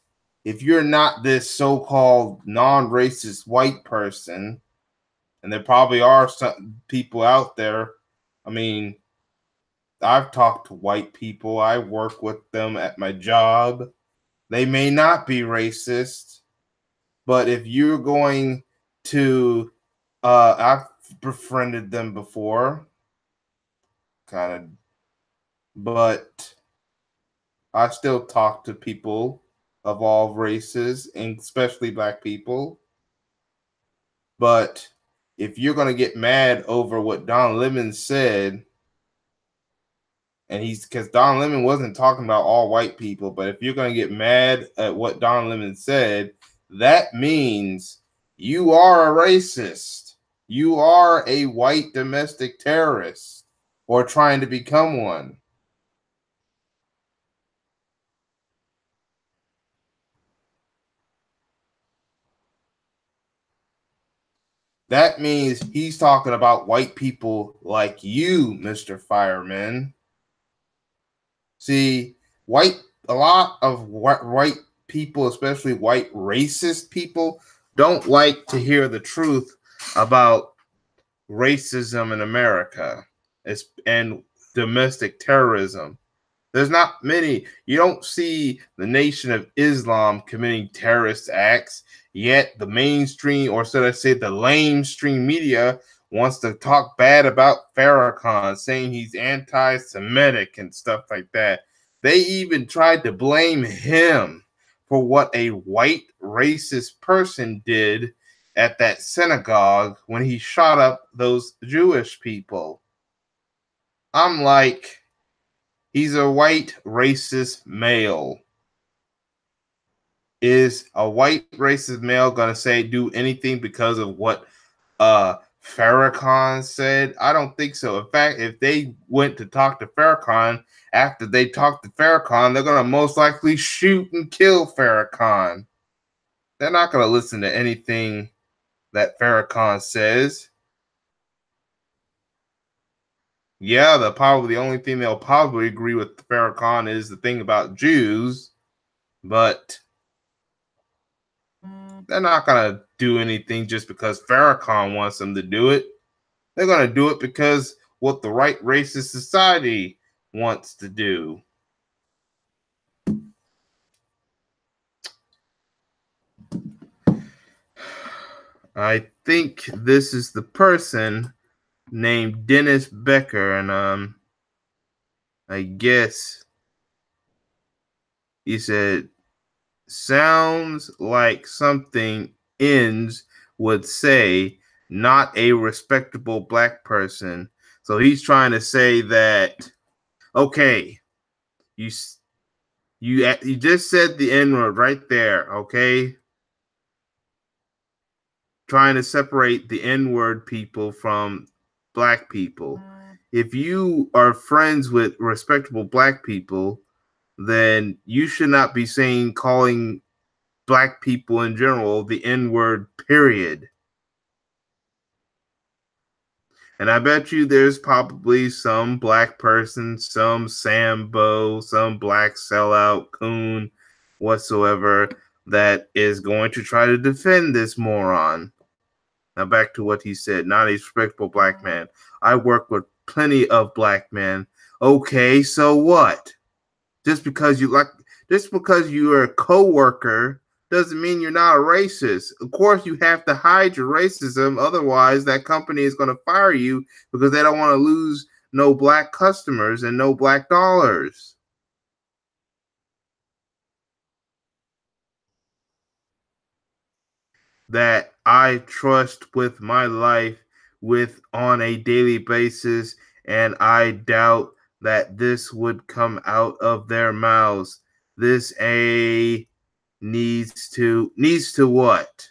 If you're not this so-called non-racist white person, and there probably are some people out there. I mean, I've talked to white people. I work with them at my job. They may not be racist, but if you're going to, I've befriended them before, kind of, but I still talk to people of all races, and especially black people. But if you're going to get mad over what Don Lemon said, and because Don Lemon wasn't talking about all white people, but if you're going to get mad at what Don Lemon said, that means you are a racist. You are a white domestic terrorist or trying to become one. That means he's talking about white people like you, Mr. Fireman. See, a lot of white people, especially white racist people, don't like to hear the truth about racism in America and domestic terrorism. There's not many. You don't see the Nation of Islam committing terrorist acts, yet the mainstream, or should I say the lamestream media, wants to talk bad about Farrakhan, saying he's anti-Semitic and stuff like that. They even tried to blame him for what a white racist person did at that synagogue when he shot up those Jewish people. I'm like, he's a white racist male. Is a white racist male going to do anything because of what Farrakhan said? I don't think so. In fact, if they went to talk to Farrakhan, after they talk to Farrakhan, they're going to most likely shoot and kill Farrakhan. They're not going to listen to anything that Farrakhan says. Yeah, the only thing they'll probably agree with Farrakhan is the thing about Jews. But they're not going to do anything just because Farrakhan wants them to do it. They're going to do it because what the right racist society wants to do. I think this is the person named Dennis Becker, and I guess he said, sounds like something Ends would say, not a respectable black person. So he's trying to say that, okay, you just said the N-word right there, okay? Trying to separate the N-word people from black people. If you are friends with respectable black people, then you should not be calling black people in general the N-word, period. And I bet you there's probably some black person, some Sambo, some black sellout coon whatsoever that is going to try to defend this moron. Now back to what he said, not a respectable black man. I work with plenty of black men. Okay, so what? Just because you're a coworker doesn't mean you're not a racist. Of course, you have to hide your racism. Otherwise, that company is going to fire you because they don't want to lose no black customers and no black dollars. That I trust with my life with on a daily basis, and I doubt that this would come out of their mouths. This needs to what?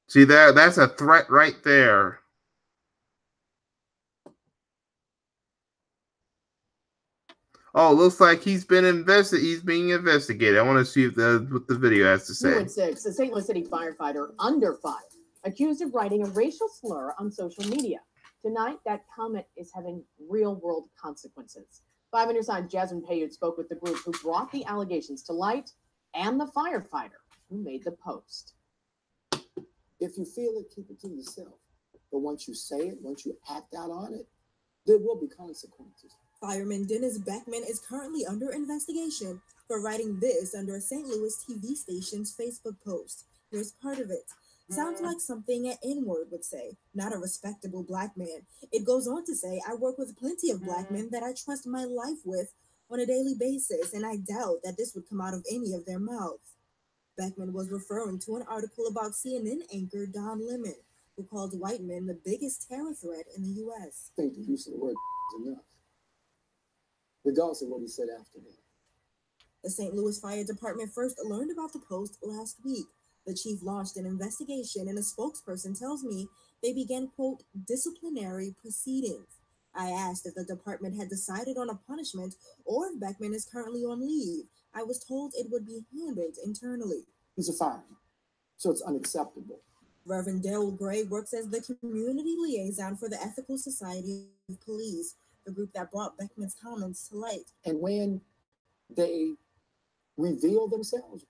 See that's a threat right there. Oh, looks like he's being investigated. I want to see what the video has to say. New at 6, a St. Louis City firefighter under fire, accused of writing a racial slur on social media. Tonight, that comment is having real-world consequences. 5 on your side, Jasmine Payard spoke with the group who brought the allegations to light and the firefighter who made the post. If you feel it, keep it to yourself. But once you say it, once you act out on it, there will be consequences. Fireman Dennis Beckman is currently under investigation for writing this under a St. Louis TV station's Facebook post. Here's part of it. Sounds like something an N-word would say, not a respectable black man. It goes on to say, I work with plenty of black men that I trust my life with on a daily basis, and I doubt that this would come out of any of their mouths. Beckman was referring to an article about CNN anchor Don Lemon, who called white men the biggest terror threat in the U.S. I think the use of the word is enough, regardless of what he said after that. The St. Louis Fire Department first learned about the post last week. The chief launched an investigation, and a spokesperson tells me they began, quote, disciplinary proceedings. I asked if the department had decided on a punishment or if Beckman is currently on leave. I was told it would be handled internally. He's a fireman, so it's unacceptable. Reverend Jdawg Gray works as the community liaison for the Ethical Society of Police, the group that brought Beckman's comments to light. And when they reveal themselves,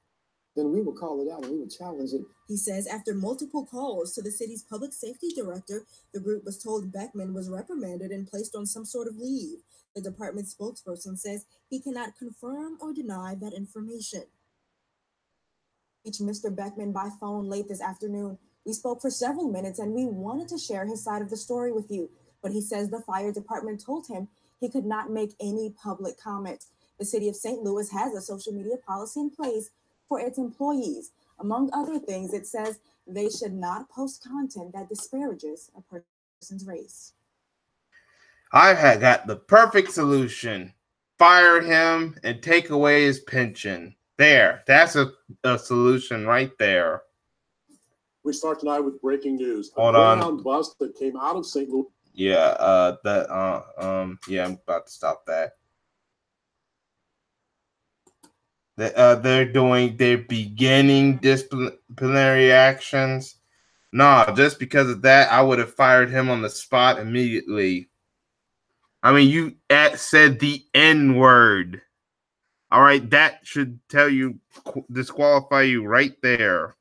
then we will call it out and we will challenge it. He says after multiple calls to the city's public safety director, the group was told Beckman was reprimanded and placed on some sort of leave. The department spokesperson says he cannot confirm or deny that information. Reached Mr. Beckman by phone late this afternoon. We spoke for several minutes and we wanted to share his side of the story with you, but he says the fire department told him he could not make any public comment. The city of St. Louis has a social media policy in place for its employees. Among other things, it says they should not post content that disparages a person's race. I had got the perfect solution. Fire him and take away his pension. There, that's a solution right there. We start tonight with breaking news. Hold a on. Greyhound bus that came out of St. Louis. Yeah, yeah, I'm about to stop that. They're beginning disciplinary actions. Nah, just because of that, I would have fired him on the spot immediately. I mean, you said the N-word. All right, that should tell you, disqualify you right there.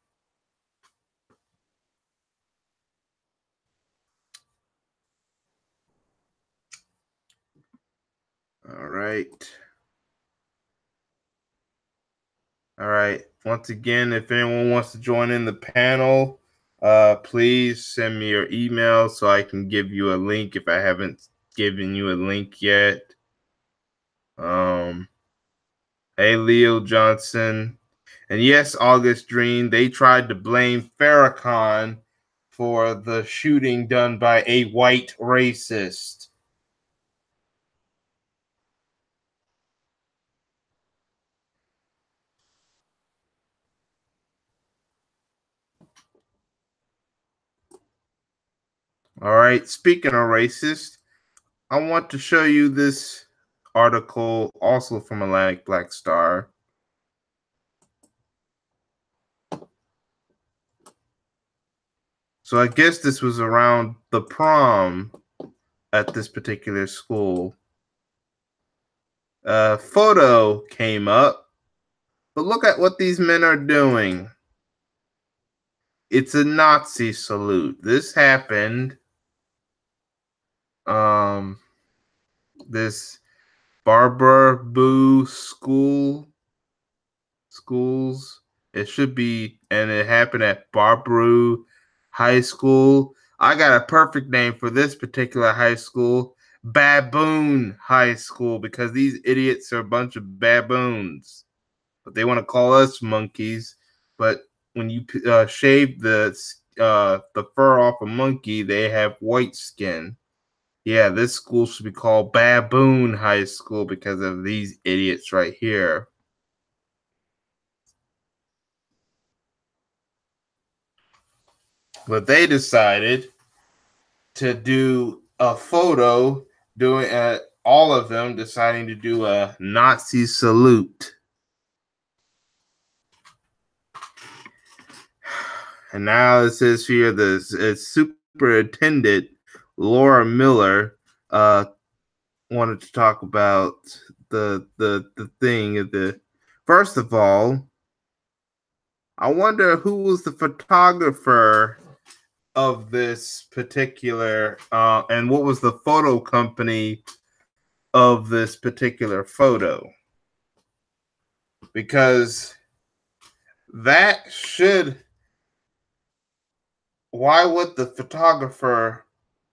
All right. All right. Once again, if anyone wants to join in the panel, please send me your email so I can give you a link if I haven't given you a link yet. Hey, Leo Johnson. And yes, August Dream, they tried to blame Farrakhan for the shooting done by a white racist. All right, speaking of racist, I want to show you this article also from Atlantic Black Star. So I guess this was around the prom at this particular school. A photo came up, but look at what these men are doing. It's a Nazi salute. This happened. This Barbara Boo schools. It should be, and it happened at Barbara High School. I got a perfect name for this particular high school, Baboon High School, because these idiots are a bunch of baboons. But they want to call us monkeys. But when you shave the fur off a monkey, they have white skin. Yeah, this school should be called Baboon High School because of these idiots right here. But they decided to do a photo, doing all of them deciding to do a Nazi salute. And now it says here the superintendent Laura Miller wanted to talk about the thing of the. First of all, I wonder who was the photographer of this particular and what was the photo company of this particular photo, because that should, why would the photographer,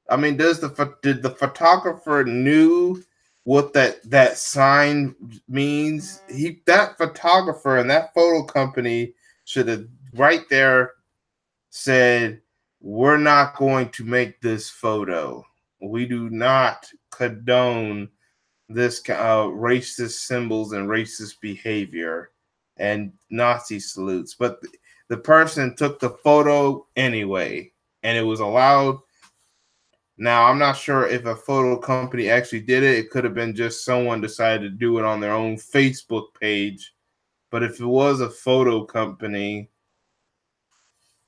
I mean, did the photographer knew what that sign means? That photographer and that photo company should have right there said, we're not going to make this photo. We do not condone this racist symbols and racist behavior and Nazi salutes. But the person took the photo anyway, and it was allowed. Now, I'm not sure if a photo company actually did it. It could have been just someone decided to do it on their own Facebook page. But if it was a photo company,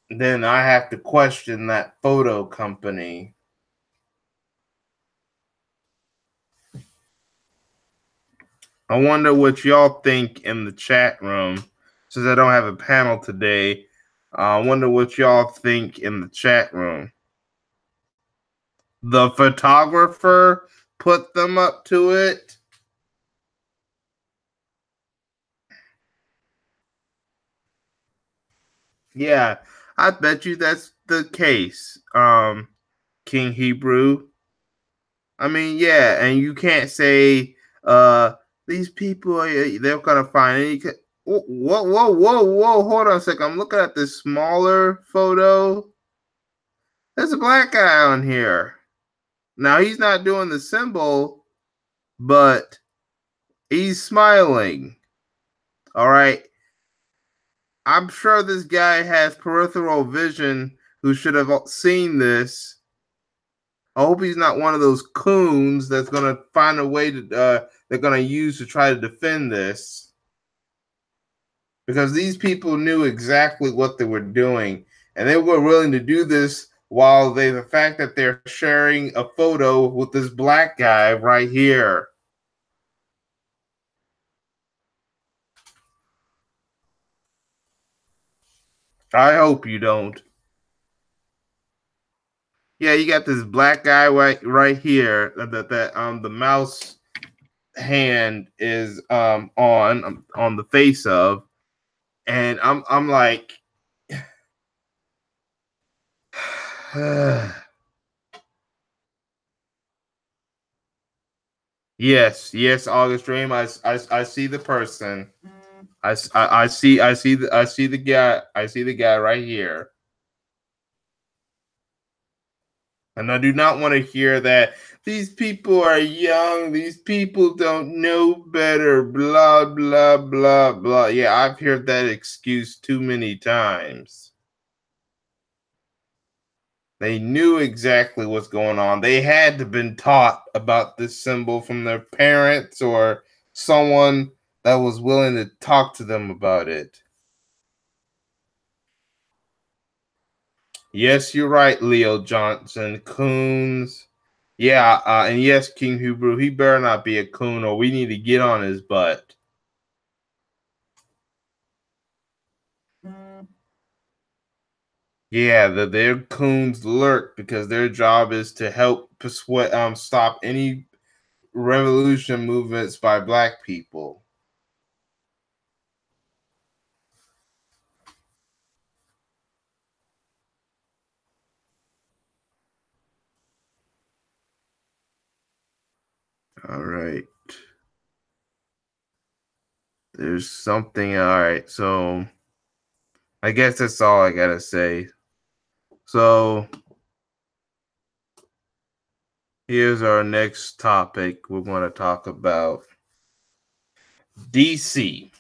then I have to question that photo company. I wonder what y'all think in the chat room. Since I don't have a panel today, I wonder what y'all think in the chat room. The photographer put them up to it. Yeah, I bet you that's the case, King Hebrew. I mean, yeah, and you can't say these people they're gonna find any. Whoa! Hold on a second. I'm looking at this smaller photo. There's a black guy on here. Now he's not doing the symbol, but he's smiling. All right. I'm sure this guy has peripheral vision who should have seen this. I hope he's not one of those coons that's going to find a way to they're going to use to try to defend this. Because these people knew exactly what they were doing. And they were willing to do this while the fact that they're sharing a photo with this black guy right here. I hope you don't. Yeah, you got this black guy right here that the mouse hand is on the face of, and I'm like yes, August Dream. I see the person. I see the guy. I see the guy right here. And I do not want to hear that these people are young, these people don't know better, blah, blah, blah, blah. Yeah, I've heard that excuse too many times. They knew exactly what's going on. They had to have been taught about this symbol from their parents or someone that was willing to talk to them about it. Yes, you're right, Leo Johnson. Coons. Yeah, and yes, King Hebrew, he better not be a coon or we need to get on his butt. Yeah, their coons lurk because their job is to help stop any revolution movements by black people. All right. There's something. All right. So I guess that's all I got to say. So here's our next topic. We're going to talk about DC.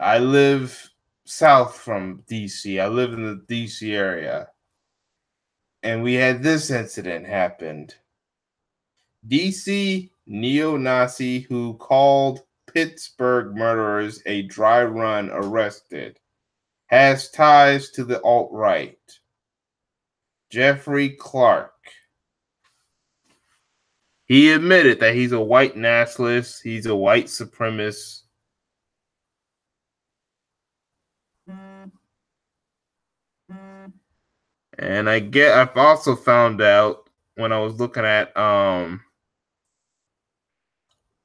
I live south from DC. I live in the DC area. And we had this incident happened. DC neo-Nazi who called Pittsburgh murderers a dry run arrested. Has ties to the alt-right. Jeffrey Clark. He admitted that he's a white nationalist. He's a white supremacist. And I've also found out when I was looking at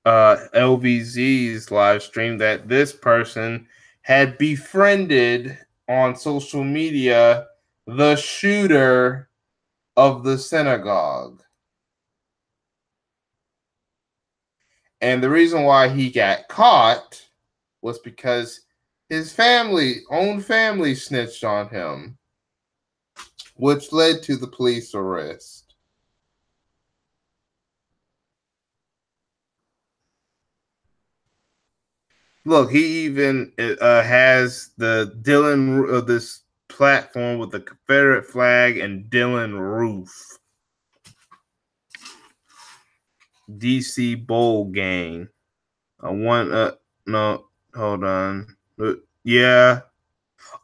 LVZ's live stream that this person had befriended on social media the shooter of the synagogue. And the reason why he got caught was because his own family snitched on him, which led to the police arrest. Look, he even has the Dylan this platform with the Confederate flag and Dylan Roof. DC Bowl Gang. No, hold on. Yeah.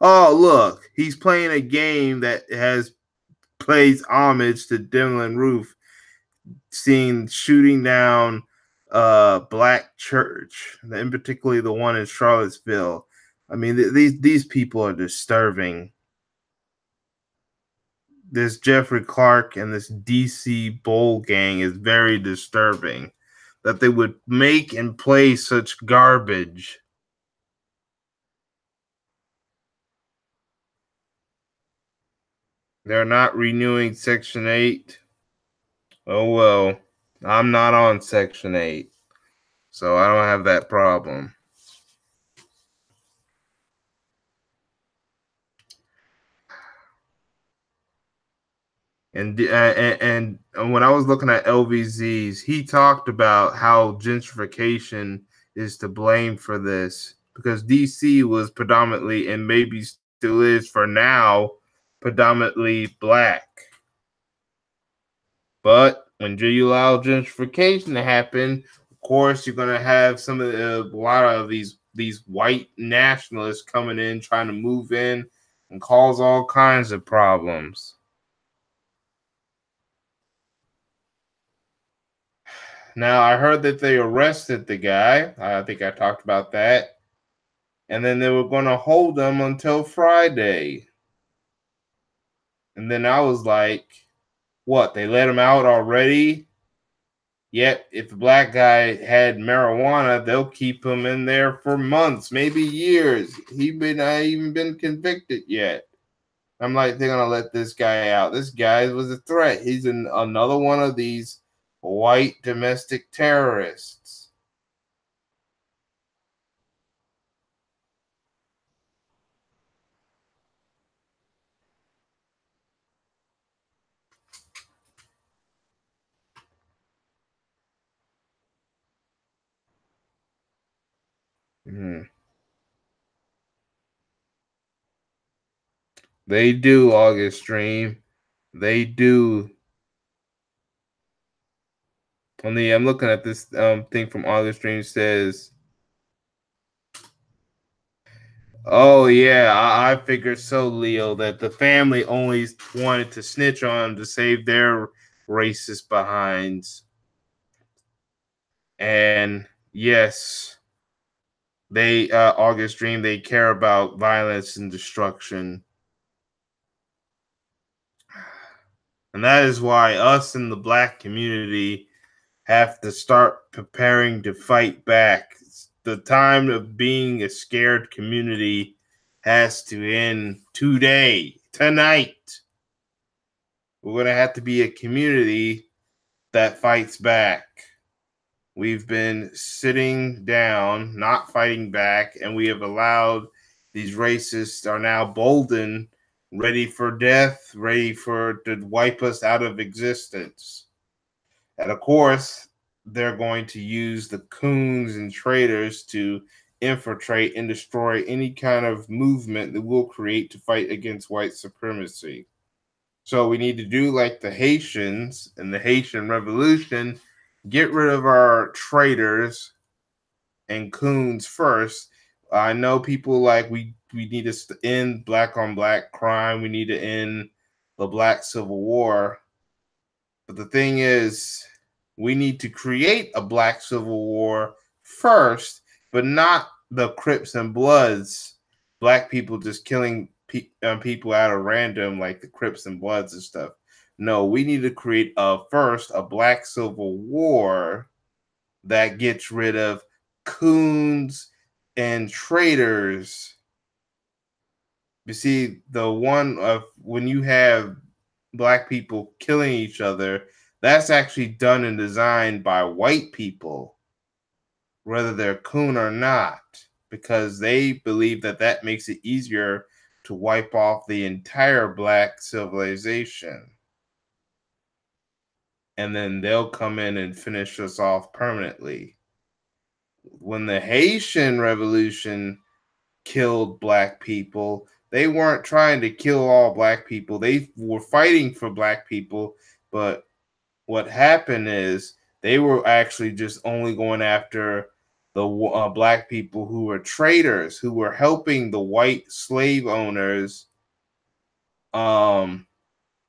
Oh, look, he's playing a game that plays homage to Dylan Roof, seen shooting down black church, and particularly the one in Charlottesville. I mean, these people are disturbing. This Jeffrey Clark and this DC Bowl Gang is very disturbing. That they would make and play such garbage. They're not renewing Section 8. Oh, well, I'm not on Section 8, so I don't have that problem. And when I was looking at LVZ's, he talked about how gentrification is to blame for this because DC was predominantly, and maybe still is for now, predominantly black. But when you allow gentrification to happen, of course, you're going to have a lot of these white nationalists coming in, trying to move in and cause all kinds of problems. Now, I heard that they arrested the guy. I think I talked about that. And then they were going to hold him until Friday. And then I was like, what? They let him out already? Yet, if the black guy had marijuana, they'll keep him in there for months, maybe years. He may not even been convicted yet. I'm like, they're gonna let this guy out. This guy was a threat. He's another one of these white domestic terrorists. They do, August Stream. They do. I'm looking at this thing from August Stream says, oh yeah, I figured so, Leo, that the family only wanted to snitch on him to save their racist behinds. And yes, they August Dream, they care about violence and destruction. And that is why us in the black community have to start preparing to fight back. The time of being a scared community has to end today, tonight. We're going to have to be a community that fights back. We've been sitting down, not fighting back, and we have allowed these racists are now boldened, ready for death, ready to wipe us out of existence. And of course, they're going to use the coons and traitors to infiltrate and destroy any kind of movement that we'll create to fight against white supremacy. So we need to do like the Haitians and the Haitian Revolution, get rid of our traitors and coons first. I know people like we need to end black on black crime. We need to end the Black Civil War. But the thing is, we need to create a Black Civil War first, but not the Crips and Bloods, black people just killing people out of random like the Crips and Bloods and stuff. No, we need to create first a Black Civil War that gets rid of coons and traitors. You see, the one of when you have black people killing each other, that's actually done and designed by white people, whether they're coon or not, because they believe that that makes it easier to wipe off the entire black civilization. And then they'll come in and finish us off permanently. When the Haitian Revolution killed black people, they weren't trying to kill all black people. They were fighting for black people, but what happened is they were actually just only going after the black people who were traitors, who were helping the white slave owners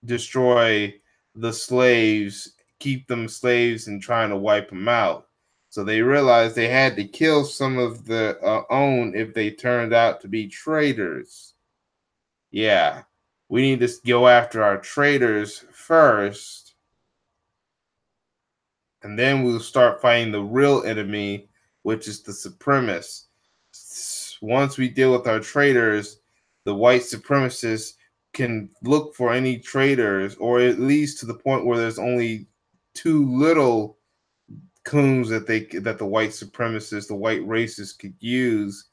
destroy the slaves, keep them slaves, and trying to wipe them out. So they realized they had to kill some of the own if they turned out to be traitors. Yeah, we need to go after our traitors first, and then we'll start fighting the real enemy, which is the supremacists. Once we deal with our traitors, the white supremacists can look for any traitors, or at least to the point where there's only too little coons that the white supremacists, the white racists could use.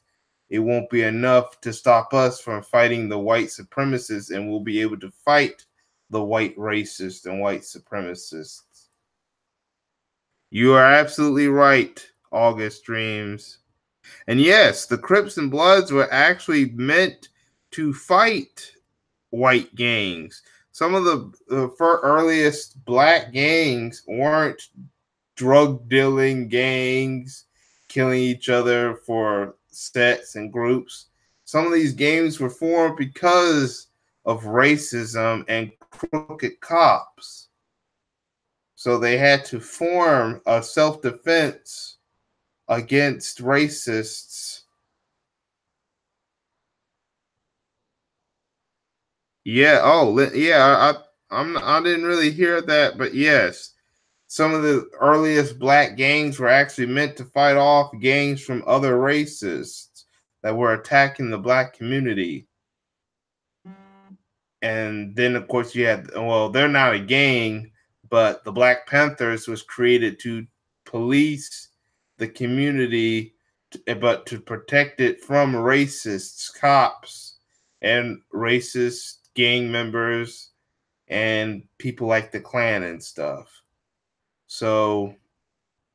It won't be enough to stop us from fighting the white supremacists, and we'll be able to fight the white racists and white supremacists. You are absolutely right, August Dreams. And yes, the Crips and Bloods were actually meant to fight white gangs. Some of the earliest black gangs weren't drug dealing gangs, killing each other for sets and groups. Some of these gangs were formed because of racism and crooked cops. So they had to form a self-defense against racists. Yeah. Oh, yeah. I didn't really hear that, but yes, some of the earliest black gangs were actually meant to fight off gangs from other races that were attacking the black community. And then, of course, you had, well, they're not a gang, but the Black Panthers was created to police the community, but to protect it from racists, cops, and racist gang members and people like the Klan and stuff. So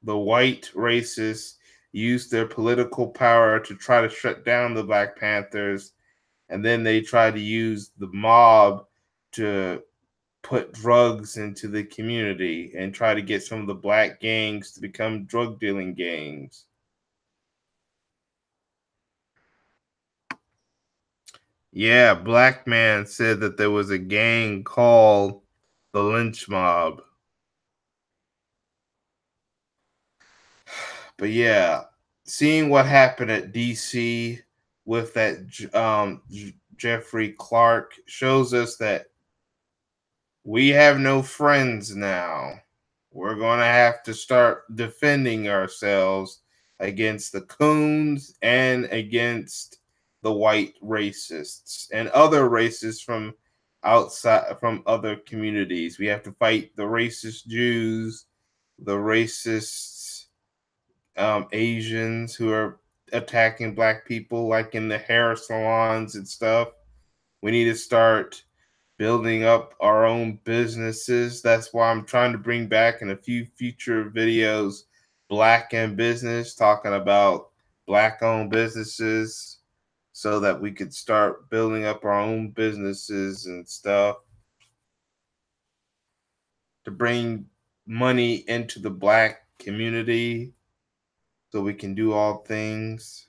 the white racists used their political power to try to shut down the Black Panthers, and then they tried to use the mob to put drugs into the community and try to get some of the black gangs to become drug dealing gangs. Yeah, Black Man said that there was a gang called the Lynch Mob. But yeah, seeing what happened at DC with that Jeffrey Clark shows us that we have no friends now. We're going to have to start defending ourselves against the coons and against the white racists and other racists from outside, from other communities. We have to fight the racist Jews, the racist Asians who are attacking black people, like in the hair salons and stuff. We need to start building up our own businesses. That's why I'm trying to bring back in a few future videos Black in Business, talking about black owned businesses so that we could start building up our own businesses and stuff to bring money into the black community so we can do all things.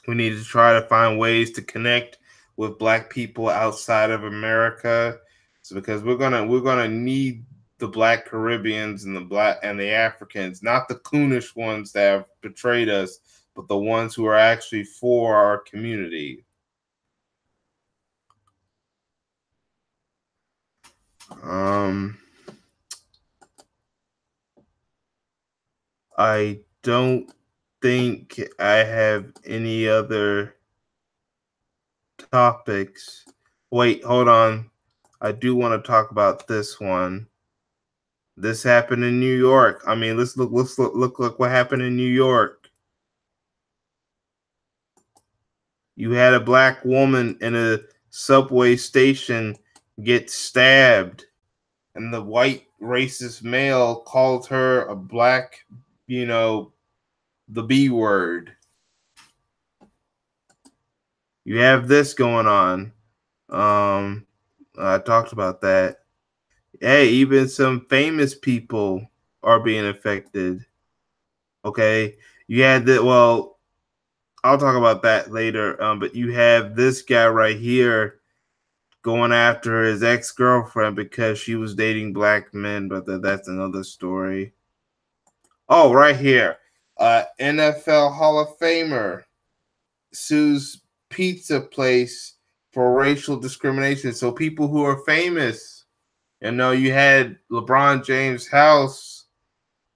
We need to try to find ways to connect with black people outside of America. So because we're gonna need the black Caribbeans and the Africans, not the coonish ones that have betrayed us, but the ones who are actually for our community. I don't think I have any other topics. Wait, hold on. I do want to talk about this one. This happened in New York. I mean, let's look what happened in New York. You had a black woman in a subway station get stabbed, and the white racist male called her a black, the B word. You have this going on. I talked about that. Hey, even some famous people are being affected. Okay, you had that. Well, I'll talk about that later. But you have this guy right here going after his ex-girlfriend because she was dating black men, but that's another story. Oh, right here, NFL Hall of Famer sues pizza place for racial discrimination. So people who are famous, you had LeBron James' house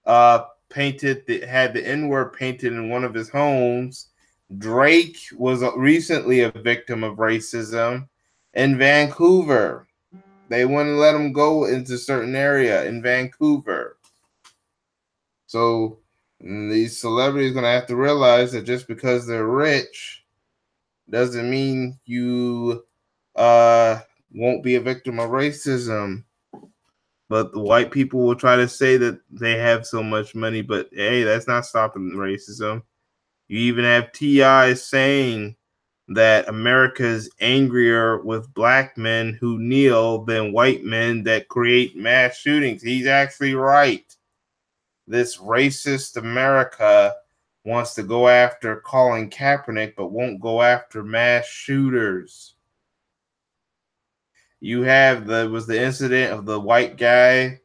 had the N-word painted in one of his homes. Drake was recently a victim of racism in Vancouver. They wouldn't let him go into a certain area in Vancouver. So these celebrities are going to have to realize that just because they're rich doesn't mean you won't be a victim of racism. But the white people will try to say that they have so much money, but hey, that's not stopping racism. You even have T.I. saying that America is angrier with black men who kneel than white men that create mass shootings. He's actually right. This racist America wants to go after Colin Kaepernick, but won't go after mass shooters. You have the incident of the white guy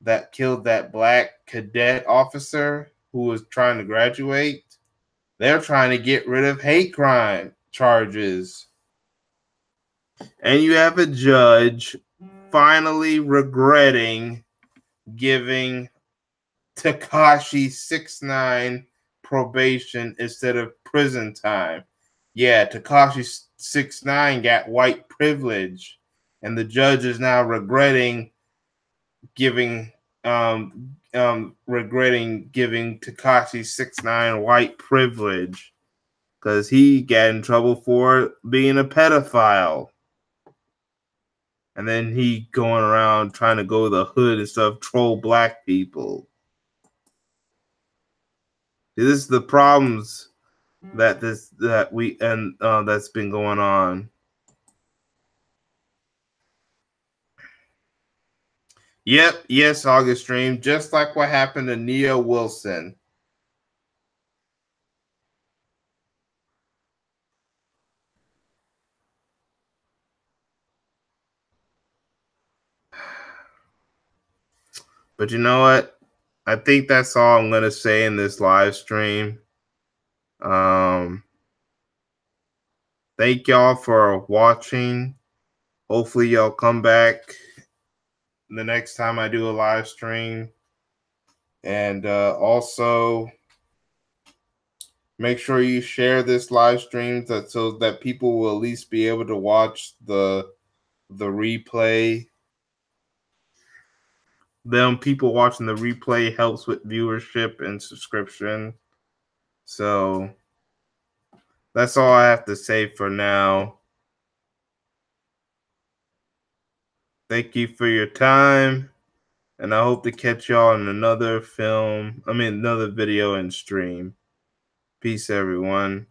that killed that black cadet officer who was trying to graduate. They're trying to get rid of hate crime charges. And you have a judge finally regretting giving Tekashi 6ix9ine probation instead of prison time. Yeah, Tekashi 6ix9ine got white privilege, and the judge is now regretting giving Tekashi 6ix9ine white privilege because he got in trouble for being a pedophile. And then he going around trying to go to the hood and stuff, troll black people. This is the problems that's been going on. Yep, yes, August Stream, just like what happened to Nia Wilson. But you know what? I think that's all I'm gonna say in this live stream. Thank y'all for watching. Hopefully y'all come back the next time I do a live stream. And also make sure you share this live stream so that people will at least be able to watch the replay. Them people watching the replay helps with viewership and subscription. So that's all I have to say for now. Thank you for your time, and I hope to catch y'all in another video and stream. Peace, everyone.